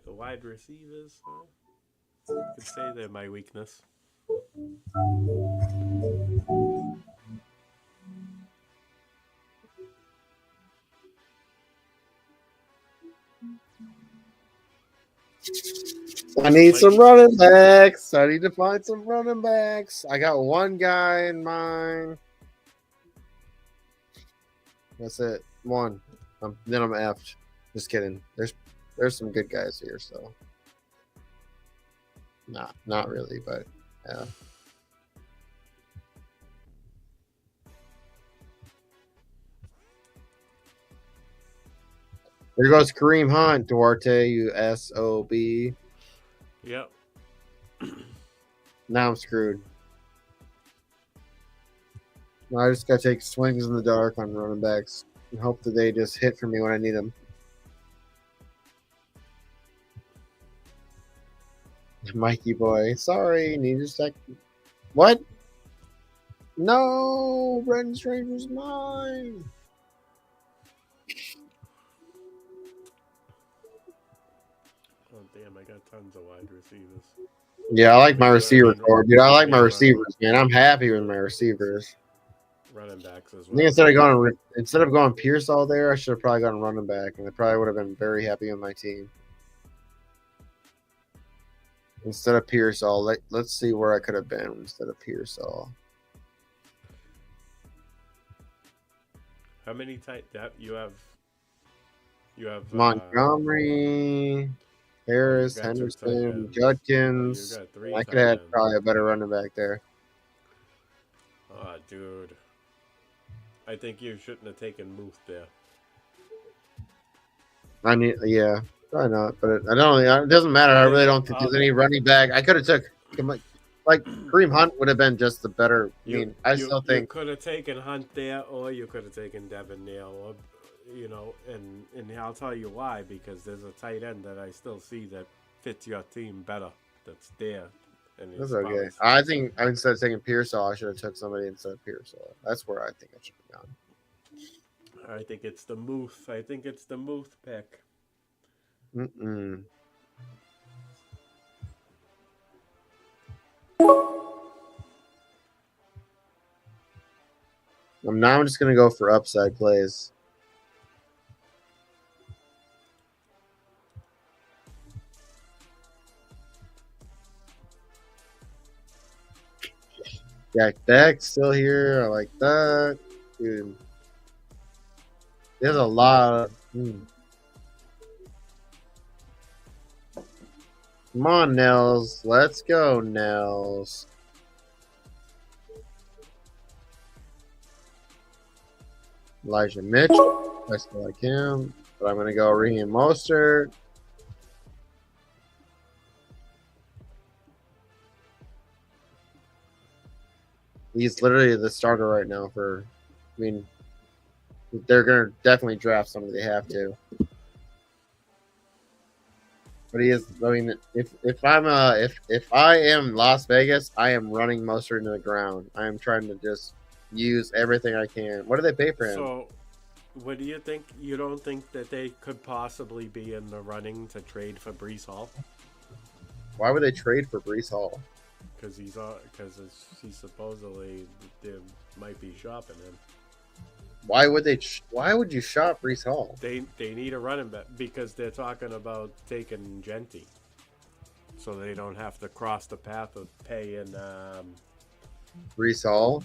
The wide receivers, you could say they're my weakness. I need some running backs. I need to find some running backs. I got one guy in mind. That's it. One. Then I'm effed. Just kidding. There's some good guys here, so not really, but yeah. There goes Kareem Hunt, Duarte, you SOB. Yep. Now I'm screwed. Now I just gotta take swings in the dark on running backs and hope that they just hit for me when I need them. Mikey boy, sorry, need a sec. What? No, Brendan Stranger's mine. Oh damn! I got tons of wide receivers. Yeah, I like my Maybe receiver run- core, dude. I like my maybe run- receivers, man. I'm happy with my receivers. Running backs as I well. think instead of going Pierce all there, I should have probably gone running back, and I probably would have been very happy with my team. Instead of Pearsall, let's see where I could have been instead of Pearsall. How many tight that you have? You have Montgomery, Harris, got two tight Henderson, ends. Judkins. You got three I tight could have ends. probably a better running back there. Oh, dude. I think you shouldn't have taken Muth there. I mean, yeah, probably not. But I don't. It doesn't matter. I really don't think there's any running back. I could have took like Kareem Hunt would have been just the better. I still think you could have taken Hunt there, or you could have taken Devin Neal, or and I'll tell you why, because there's a tight end that I still see that fits your team better. That's there. And that's okay. I think instead of taking Pearsall, I should have took somebody instead of Pearsall. That's where I think I should have gone. I think it's the Muth. I think it's the Muth pick. Mm-mm. Now I'm just gonna go for upside plays. Jack Beck still here. I like that. Dude. There's a lot of Come on, Nels. Let's go, Nels. Elijah Mitchell. I still like him. But I'm gonna go Raheem Mostert. He's literally the starter right now they're gonna definitely draft somebody. They have to. But he is. If I am Las Vegas, I am running Mostert into the ground. I am trying to just use everything I can. What do they pay for him? So, what do you think? You don't think that they could possibly be in the running to trade for Breece Hall? Why would they trade for Breece Hall? Because he's supposedly they might be shopping him. Why would you shop Breece Hall? They need a running back because they're talking about taking Genty, so they don't have to cross the path of paying Breece Hall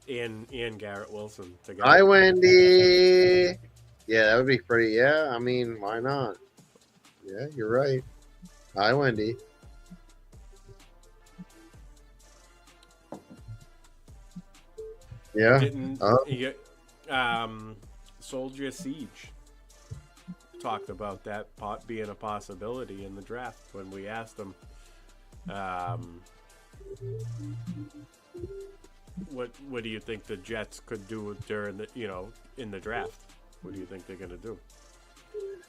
and Garrett Wilson together. Hi, Wendy. Yeah, that would be pretty. Yeah, I mean, why not? Yeah, you're right. Hi, Wendy. Yeah. Soldier Siege talked about that being a possibility in the draft when we asked him what do you think the Jets could do during in the draft? What do you think they're gonna do?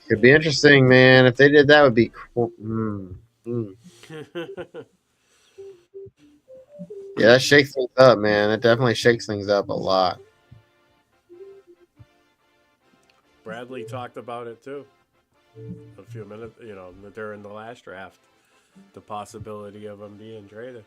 Could be interesting, man. If they did that, would be cool. Yeah, that shakes things up, man. It definitely shakes things up a lot. Bradley talked about it too a few minutes, during the last draft, the possibility of him being traded.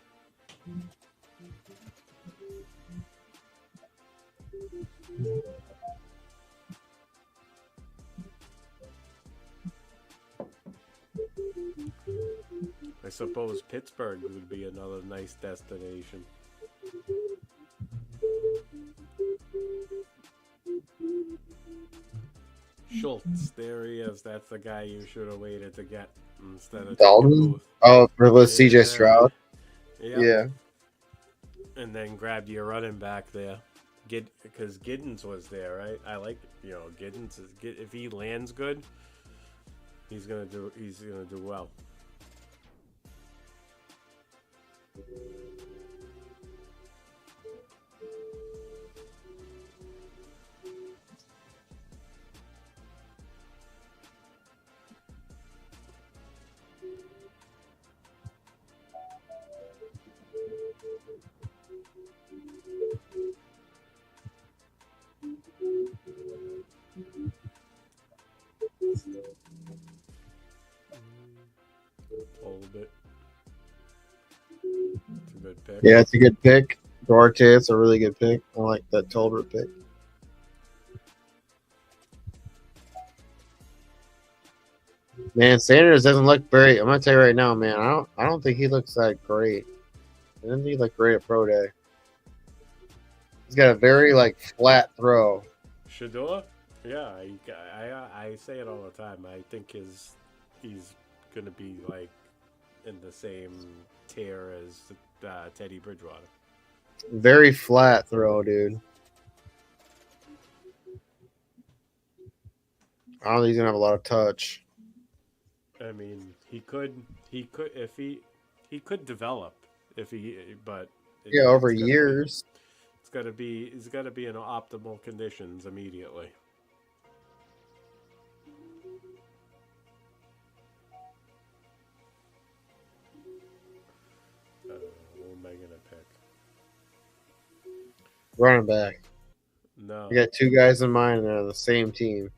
I suppose Pittsburgh would be another nice destination. Schultz, there he is. That's the guy you should have waited to get instead of Dalton. Oh, for CJ Stroud. Yep. Yeah. And then grabbed your running back there, because Giddens was there, right? I like Giddens if he lands good, He's gonna do well. Hold it. It's a good pick. Yeah, it's a good pick. Duarte, it's a really good pick. I like that Tolbert pick. Man, Sanders doesn't look very. I'm gonna tell you right now, man. I don't think he looks that great. I didn't think he looked great at pro day. He's got a very like flat throw. Shador? Yeah, I say it all the time. I think he's gonna be like in the same tier as Teddy Bridgewater. Very flat throw, dude. I don't think he's gonna have a lot of touch. I mean, he could if he could develop if he, but Yeah, over years. He's got to be in optimal conditions immediately. Who am I gonna pick? Running back. No, I got two guys in mind, and they're on the same team.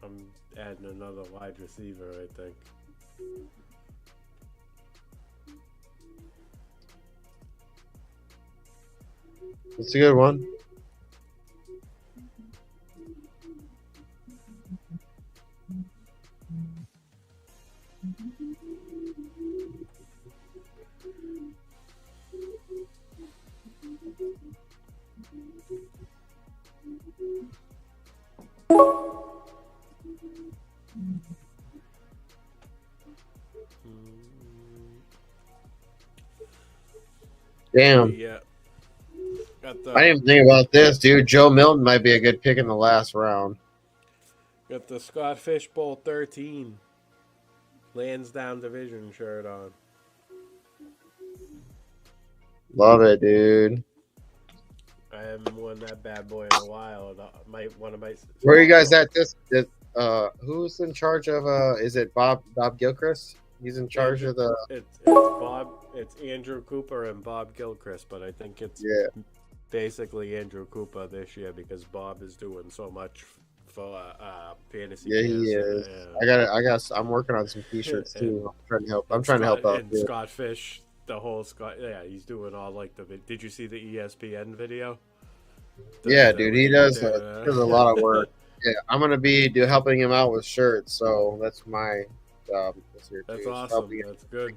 I'm adding another wide receiver, I think. It's a good one. Damn. Yeah. I didn't even think about this, dude. Joe Milton might be a good pick in the last round. Got the Scott Fishbowl 13 Lansdowne Division shirt on. Love it, dude. I haven't worn that bad boy in a while. Where are you guys at? Who's in charge of? Is it Bob Gilchrist? He's in charge of the. It's Bob. It's Andrew Cooper and Bob Gilchrist, but I think it's basically Andrew Cooper this year because Bob is doing so much for fantasy. Yeah, he is. I'm working on some t-shirts too. I'm trying to help out. And Scott Fish, the whole Scott. Yeah, he's doing all like the. Did you see the ESPN video? Dude, he does a lot of work. Yeah, I'm gonna be helping him out with shirts, so that's my job this year. That's awesome. That's good.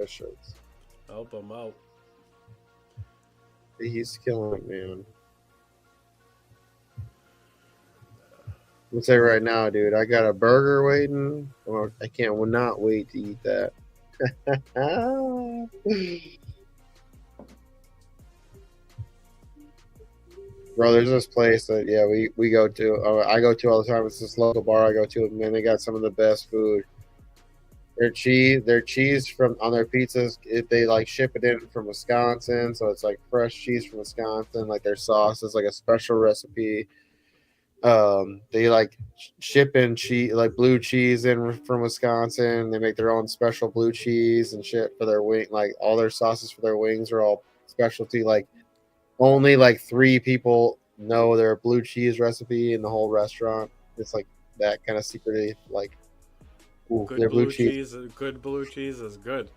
Shirts. Help him out. He's killing it, man. I'll say right now, dude, I got a burger waiting. Oh, I can't not wait to eat that. Bro, there's this place that we go to. I go to all the time. It's this local bar I go to. Man, they got some of the best food. Their cheese from on their pizzas, they like ship it in from Wisconsin, so it's like fresh cheese from Wisconsin. Like their sauce is like a special recipe. They like ship in cheese, like blue cheese in from Wisconsin. They make their own special blue cheese and shit for their wing. Like all their sauces for their wings are all specialty. Like only like 3 people know their blue cheese recipe in the whole restaurant. It's like that kind of secretive, like. Ooh, good blue cheese. Good blue cheese is good.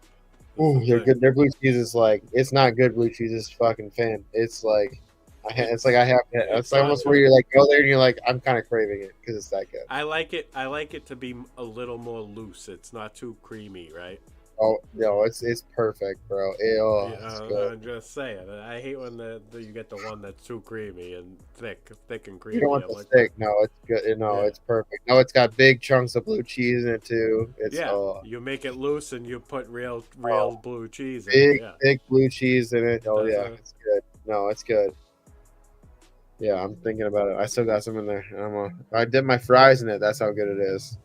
Ooh, they're good. Their blue cheese is like, it's not good blue cheese. It's fucking fan. It's like, it's almost where you're like go there and you're like, I'm kind of craving it because it's that good. I like it to be a little more loose. It's not too creamy, right? Oh no, it's perfect, bro. I'm just saying. I hate when you get the one that's too creamy and thick and creamy. You don't want the thick. No, it's good. No, it's perfect. No, it's got big chunks of blue cheese in it too. You make it loose and you put real blue cheese in it. Yeah. Big blue cheese in it. Oh yeah, it's good. No, it's good. Yeah, I'm thinking about it. I still got some in there. I dip my fries in it. That's how good it is.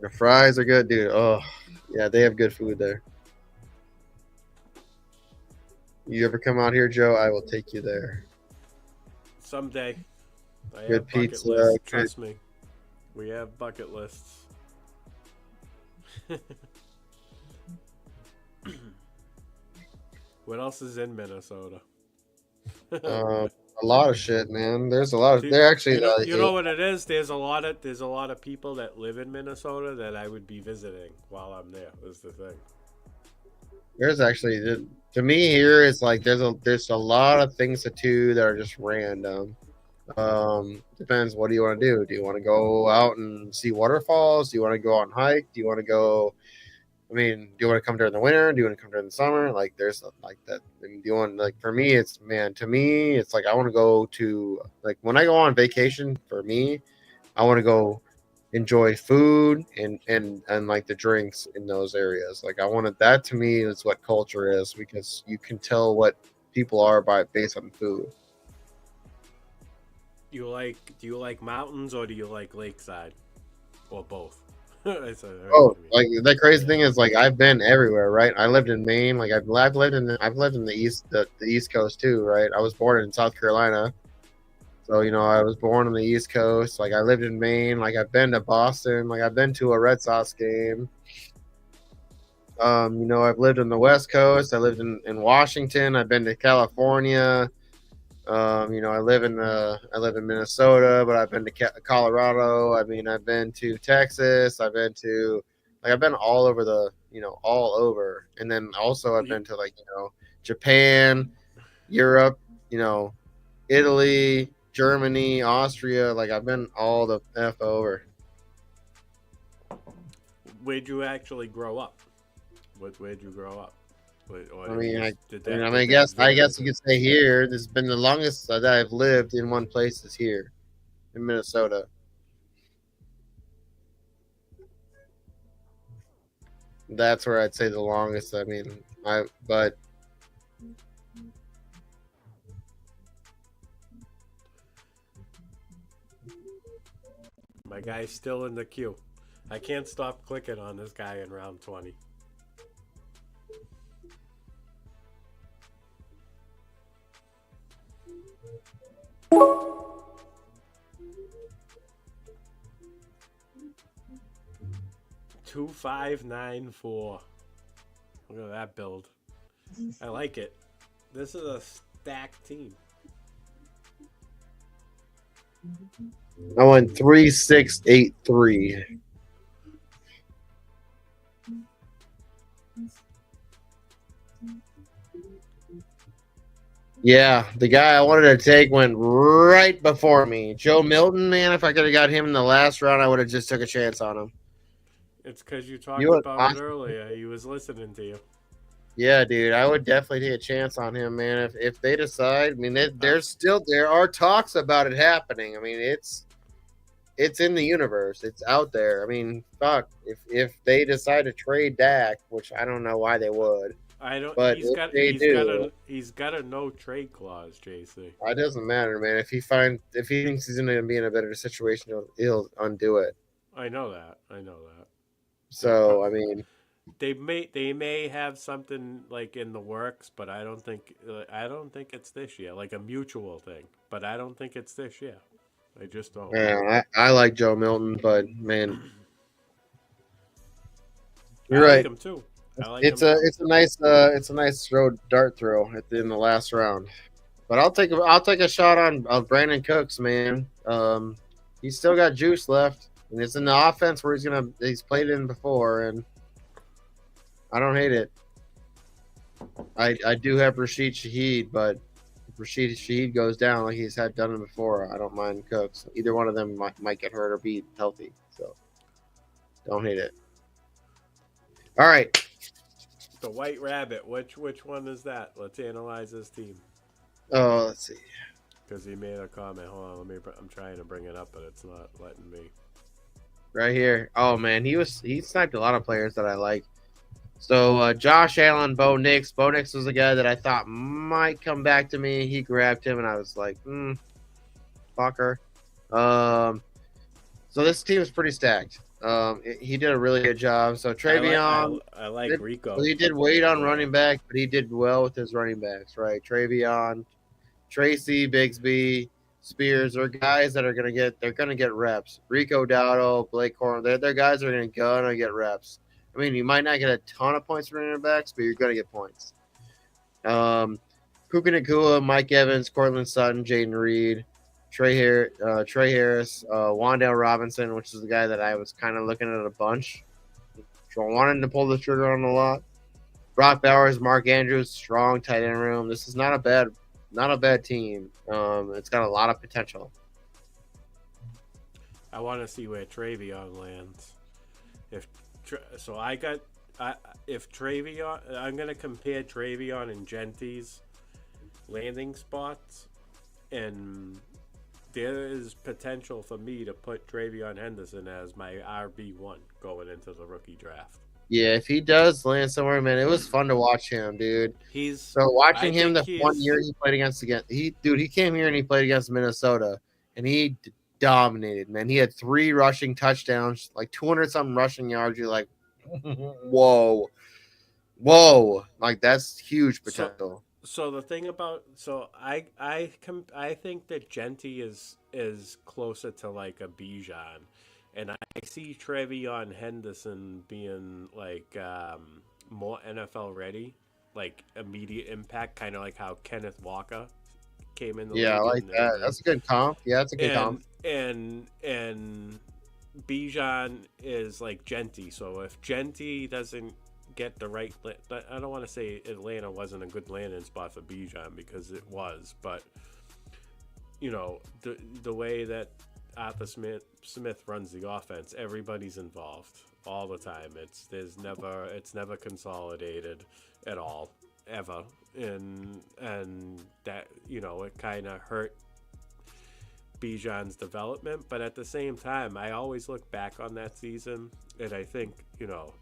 The fries are good, dude. Oh, yeah, they have good food there. You ever come out here, Joe? I will take you there. Someday. I Good have bucket pizza. lists. Good. Trust me. We have bucket lists. What else is in Minnesota? A lot of shit, man. There's a lot of. They're actually. You know what it is? There's a lot of people that live in Minnesota that I would be visiting while I'm there. Is the thing. There's actually, to me here, it's like there's a lot of things to do that are just random. Depends. What do you want to do? Do you want to go out and see waterfalls? Do you want to go out and hike? Do you want to go? I mean, do you want to come during the winter? Do you want to come during the summer? Like, there's like that. I mean, do you want, like, for me, it's, man, to me, it's like I want to go to, like, when I go on vacation, for me, I want to go enjoy food and like the drinks in those areas. Like, I wanted that, to me, is what culture is, because you can tell what people are based on food. Do you like mountains or do you like lakeside, or both? Oh, like the crazy thing is, like, I've been everywhere, right? I lived in Maine, like I've lived in the East Coast too, right? I was born in South Carolina, so I was born on the East Coast. Like, I lived in Maine, like I've been to Boston, like I've been to a Red Sox game. I've lived on the West Coast. I lived in Washington. I've been to California. I live in Minnesota, but I've been to Colorado. I mean, I've been to Texas. I've been all over all over. And then also I've been to Japan, Europe, Italy, Germany, Austria. Like, I've been all the F over. Where'd you actually grow up? Where'd you grow up? I guess you could say here. This has been the longest that I've lived in one place is here in Minnesota. That's where I'd say the longest. I mean, but my guy's still in the queue. I can't stop clicking on this guy in round 20. Two 594. Look at that build. I like it. This is a stacked team. I went 3-6-8-3. Yeah, the guy I wanted to take went right before me. Joe Milton, man, if I could have got him in the last round, I would have just took a chance on him. It's because you talked about it earlier. He was listening to you. Yeah, dude, I would definitely take a chance on him, man. If they decide, I mean, there are talks about it happening. I mean, it's in the universe. It's out there. I mean, fuck, if they decide to trade Dak, which I don't know why they would. I don't. But he's got a no trade clause, JC. It doesn't matter, man. If he thinks he's going to be in a better situation, he'll undo it. I know that. So I mean, they may have something like in the works, but I don't think it's this year. Like a mutual thing, but I don't think it's this year. I just don't. Yeah, I like Joe Milton, but man, you're I right. like him too. It's a nice dart throw in the last round. But I'll take a shot on Brandon Cooks, man. He's still got juice left, and it's in the offense where he's played in before, and I don't hate it. I do have Rashid Shaheed, but if Rashid Shaheed goes down like he's done it before, I don't mind Cooks. Either one of them might get hurt or be healthy, so don't hate it. All right. The White Rabbit. Which one is that? Let's analyze this team. Oh, let's see. Because he made a comment. Hold on, I'm trying to bring it up, but it's not letting me. Right here. Oh man, he sniped a lot of players that I like. So Josh Allen, Bo Nix. Bo Nix was a guy that I thought might come back to me. He grabbed him, and I was like, fucker. So this team is pretty stacked. He did a really good job. So Travion, I like Rico. he did wait on running back, but he did well with his running backs, right? Travion, Tracy, Bigsby, Spears are guys that are gonna get reps. Rico Dowdle, Blake Corum, they're guys that are gonna get reps. I mean, you might not get a ton of points from running backs, but you're gonna get points. Puka Nakua, Mike Evans, Cortland Sutton, Jaden Reed, Trey Harris, Wandale Robinson, which is the guy that I was kind of looking at a bunch. So I wanted to pull the trigger on a lot. Brock Bowers, Mark Andrews, strong tight end room. This is not a bad team. It's got a lot of potential. I want to see where Travion lands. If Travion, I'm gonna compare Travion and Genty's landing spots, and there is potential for me to put Travion Henderson as my RB1 going into the rookie draft. Yeah, if he does land somewhere, man, it was fun to watch him, dude. So watching him the 1 year he played against he came here and he played against Minnesota, and he dominated, man. He had 3 rushing touchdowns, like 200 something rushing yards. You're like, whoa, like that's huge potential. So the thing about I think that Genty is closer to like a Bijan, and I see Travion Henderson being like more NFL ready, like immediate impact, kind of like how Kenneth Walker came in the league. I like that. That's a good comp. Yeah, that's a good comp. And Bijan is like Genty. So if Genty doesn't get the right, I don't want to say Atlanta wasn't a good landing spot for Bijan, because it was, but you know the way that Arthur Smith runs the offense, everybody's involved all the time. It's never consolidated at all, ever, and that, you know, it kind of hurt Bijan's development. But at the same time, I always look back on that season, and I think, you know,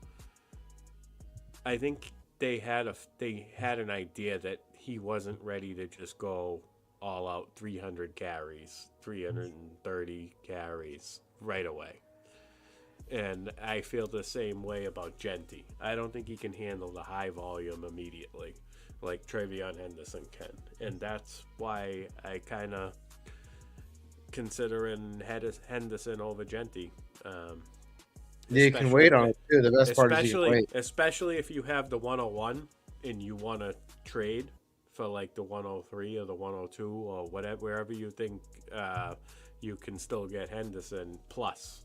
I think they had an idea that he wasn't ready to just go all out 300 carries, 330 carries right away. And I feel the same way about Genty. I don't think he can handle the high volume immediately like Travion Henderson can. And that's why I kind of considering Henderson over Genty. You can wait on it too. The best part is you can wait. Especially if you have the 101 and you want to trade for like the 103 or the 102 or whatever, wherever you think you can still get Henderson plus.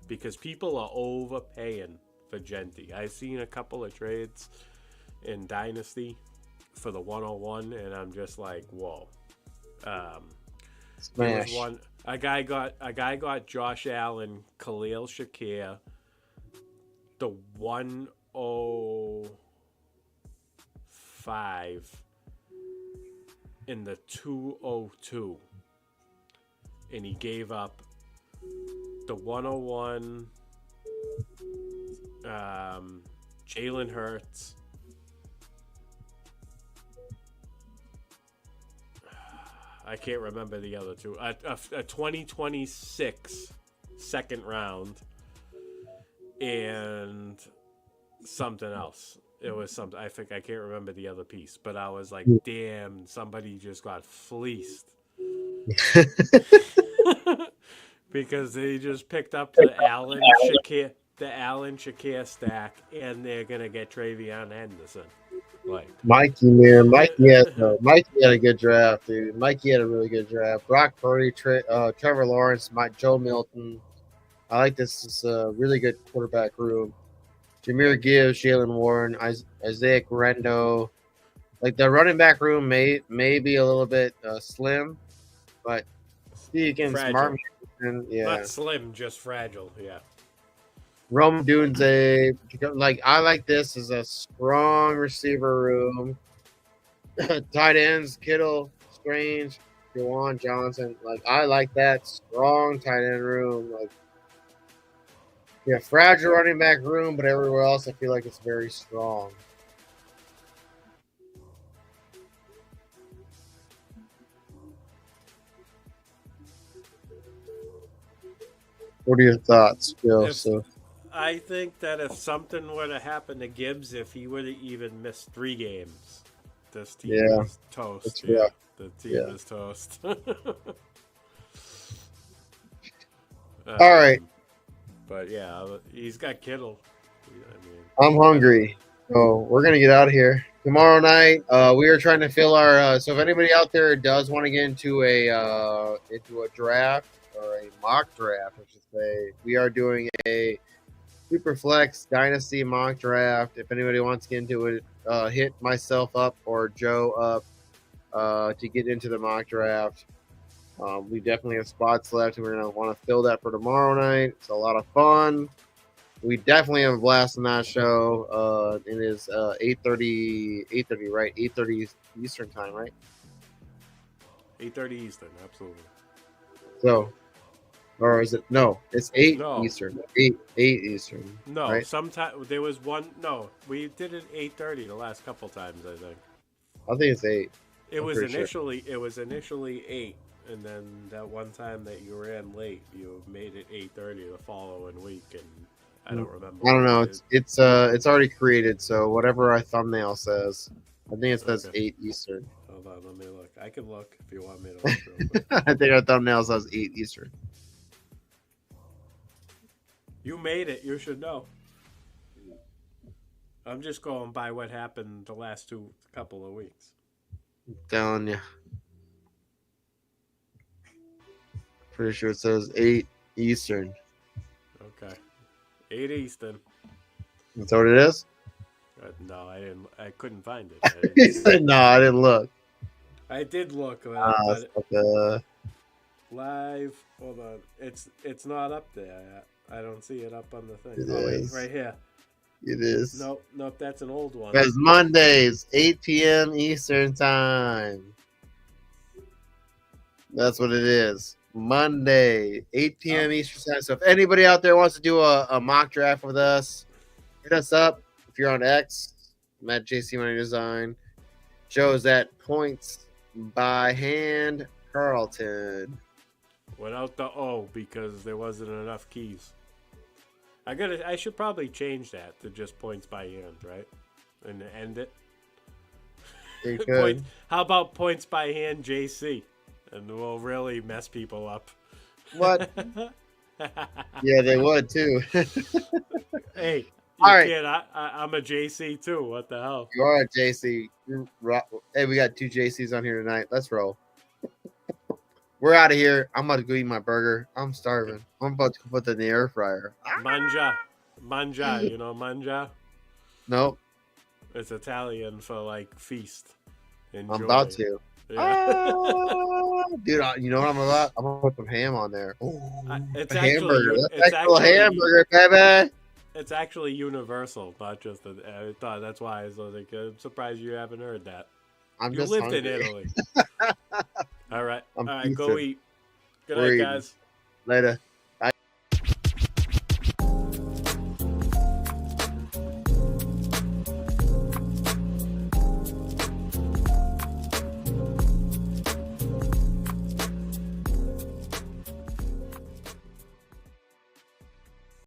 Because people are overpaying for Genty. I've seen a couple of trades in Dynasty for the 101, and I'm just like, whoa. Smash. A guy got Josh Allen, Khalil Shakir, the 105 in the 202, and he gave up the 101 Jalen Hurts, I can't remember the other two, a 2026 second round, and something else. It was something, I think, I can't remember the other piece, but I was like, damn, somebody just got fleeced. Because they just picked up the Allen Shakir stack, and they're gonna get Travion Henderson. Like Mikey, man, Mikey had a good draft, dude. Mikey had a really good draft. Brock Purdy, Trevor Lawrence, Joe Milton. I like this. It's a really good quarterback room. Jahmyr Gibbs, Jalen Warren, Isaiah Guerrero. Like the running back room may be a little bit slim, but see against Marvin. Not slim, just fragile. Yeah. Rome Dunze, like I like this as a strong receiver room. Tight ends, Kittle, Strange, Juwan Johnson. Like I like that strong tight end room. Like fragile running back room, but everywhere else I feel like it's very strong. What are your thoughts, Joe? If So I think that if something were to happen to Gibbs, if he would have even missed 3 games, this team Yeah, is toast. it's Yeah, rough. the team Yeah. is toast. All right, But yeah, he's got Kittle. I mean, I'm hungry. So we're gonna get out of here. Tomorrow night, we are trying to fill our. So if anybody out there does want to get into a draft or a mock draft, I should say, we are doing a Superflex Dynasty mock draft. If anybody wants to get into it, hit myself up or Joe up to get into the mock draft. We definitely have spots left, and we're gonna want to fill that for tomorrow night. It's a lot of fun. We definitely have a blast on that show. It is 8:30, right? 8:30 Eastern time, right? 8:30 Eastern, absolutely. So, or is it no? It's 8 No. Eastern. 8 Eastern. No, right? sometime there was one. No, we did it 8:30 the last couple times. I think I think it's 8. it I'm was pretty sure. initially 8, and then that one time that you ran late, you made it 8:30 the following week, and I don't remember. I don't know. It's already created, so whatever our thumbnail says, I think it says Okay. 8 Eastern. Hold on, let me look. I can look if you want me to look real quick. I think our thumbnail says 8 Eastern. You made it. You should know. I'm just going by what happened the last couple of weeks. I'm telling you. Pretty sure it says 8 Eastern. Okay, 8 Eastern. That's what it is? No, I didn't. I couldn't find it. I didn't He see said, it. no, I didn't look. I did look, It's but like, live. Hold on, it's not up there. I don't see it up on the thing. It Oh wait, is. right here. it is. Nope, that's an old one. It's Mondays, 8 p.m. Eastern time. That's what it is. Monday, 8 p.m. Eastern time. So if anybody out there wants to do a mock draft with us, hit us up. If you're on X, I'm at JC Money Design. Joe's at Points by Hand Carlton. Without the O because there wasn't enough keys. I should probably change that to just points by hand, right? And end it. You could. How about points by hand JC? And we'll really mess people up. What? Yeah, they would too. Hey, All right. kid, I'm a JC too. What the hell? You are a JC. Hey, we got 2 JCs on here tonight. Let's roll. We're out of here. I'm about to go eat my burger. I'm starving. I'm about to put that in the air fryer. Mangia, you know manja? Nope. It's Italian for like feast. Enjoy. I'm about to. Yeah. Dude, you know what I'm about? I'm gonna put some ham on there. It's A actually hamburger. That's it's actual actually hamburger, baby. it's actually universal, not just. I thought that's why I was like, I'm surprised you haven't heard that. I'm You just lived hungry. in Italy. All right, I'm go pizza. eat. Good We're night, eating. guys. Later.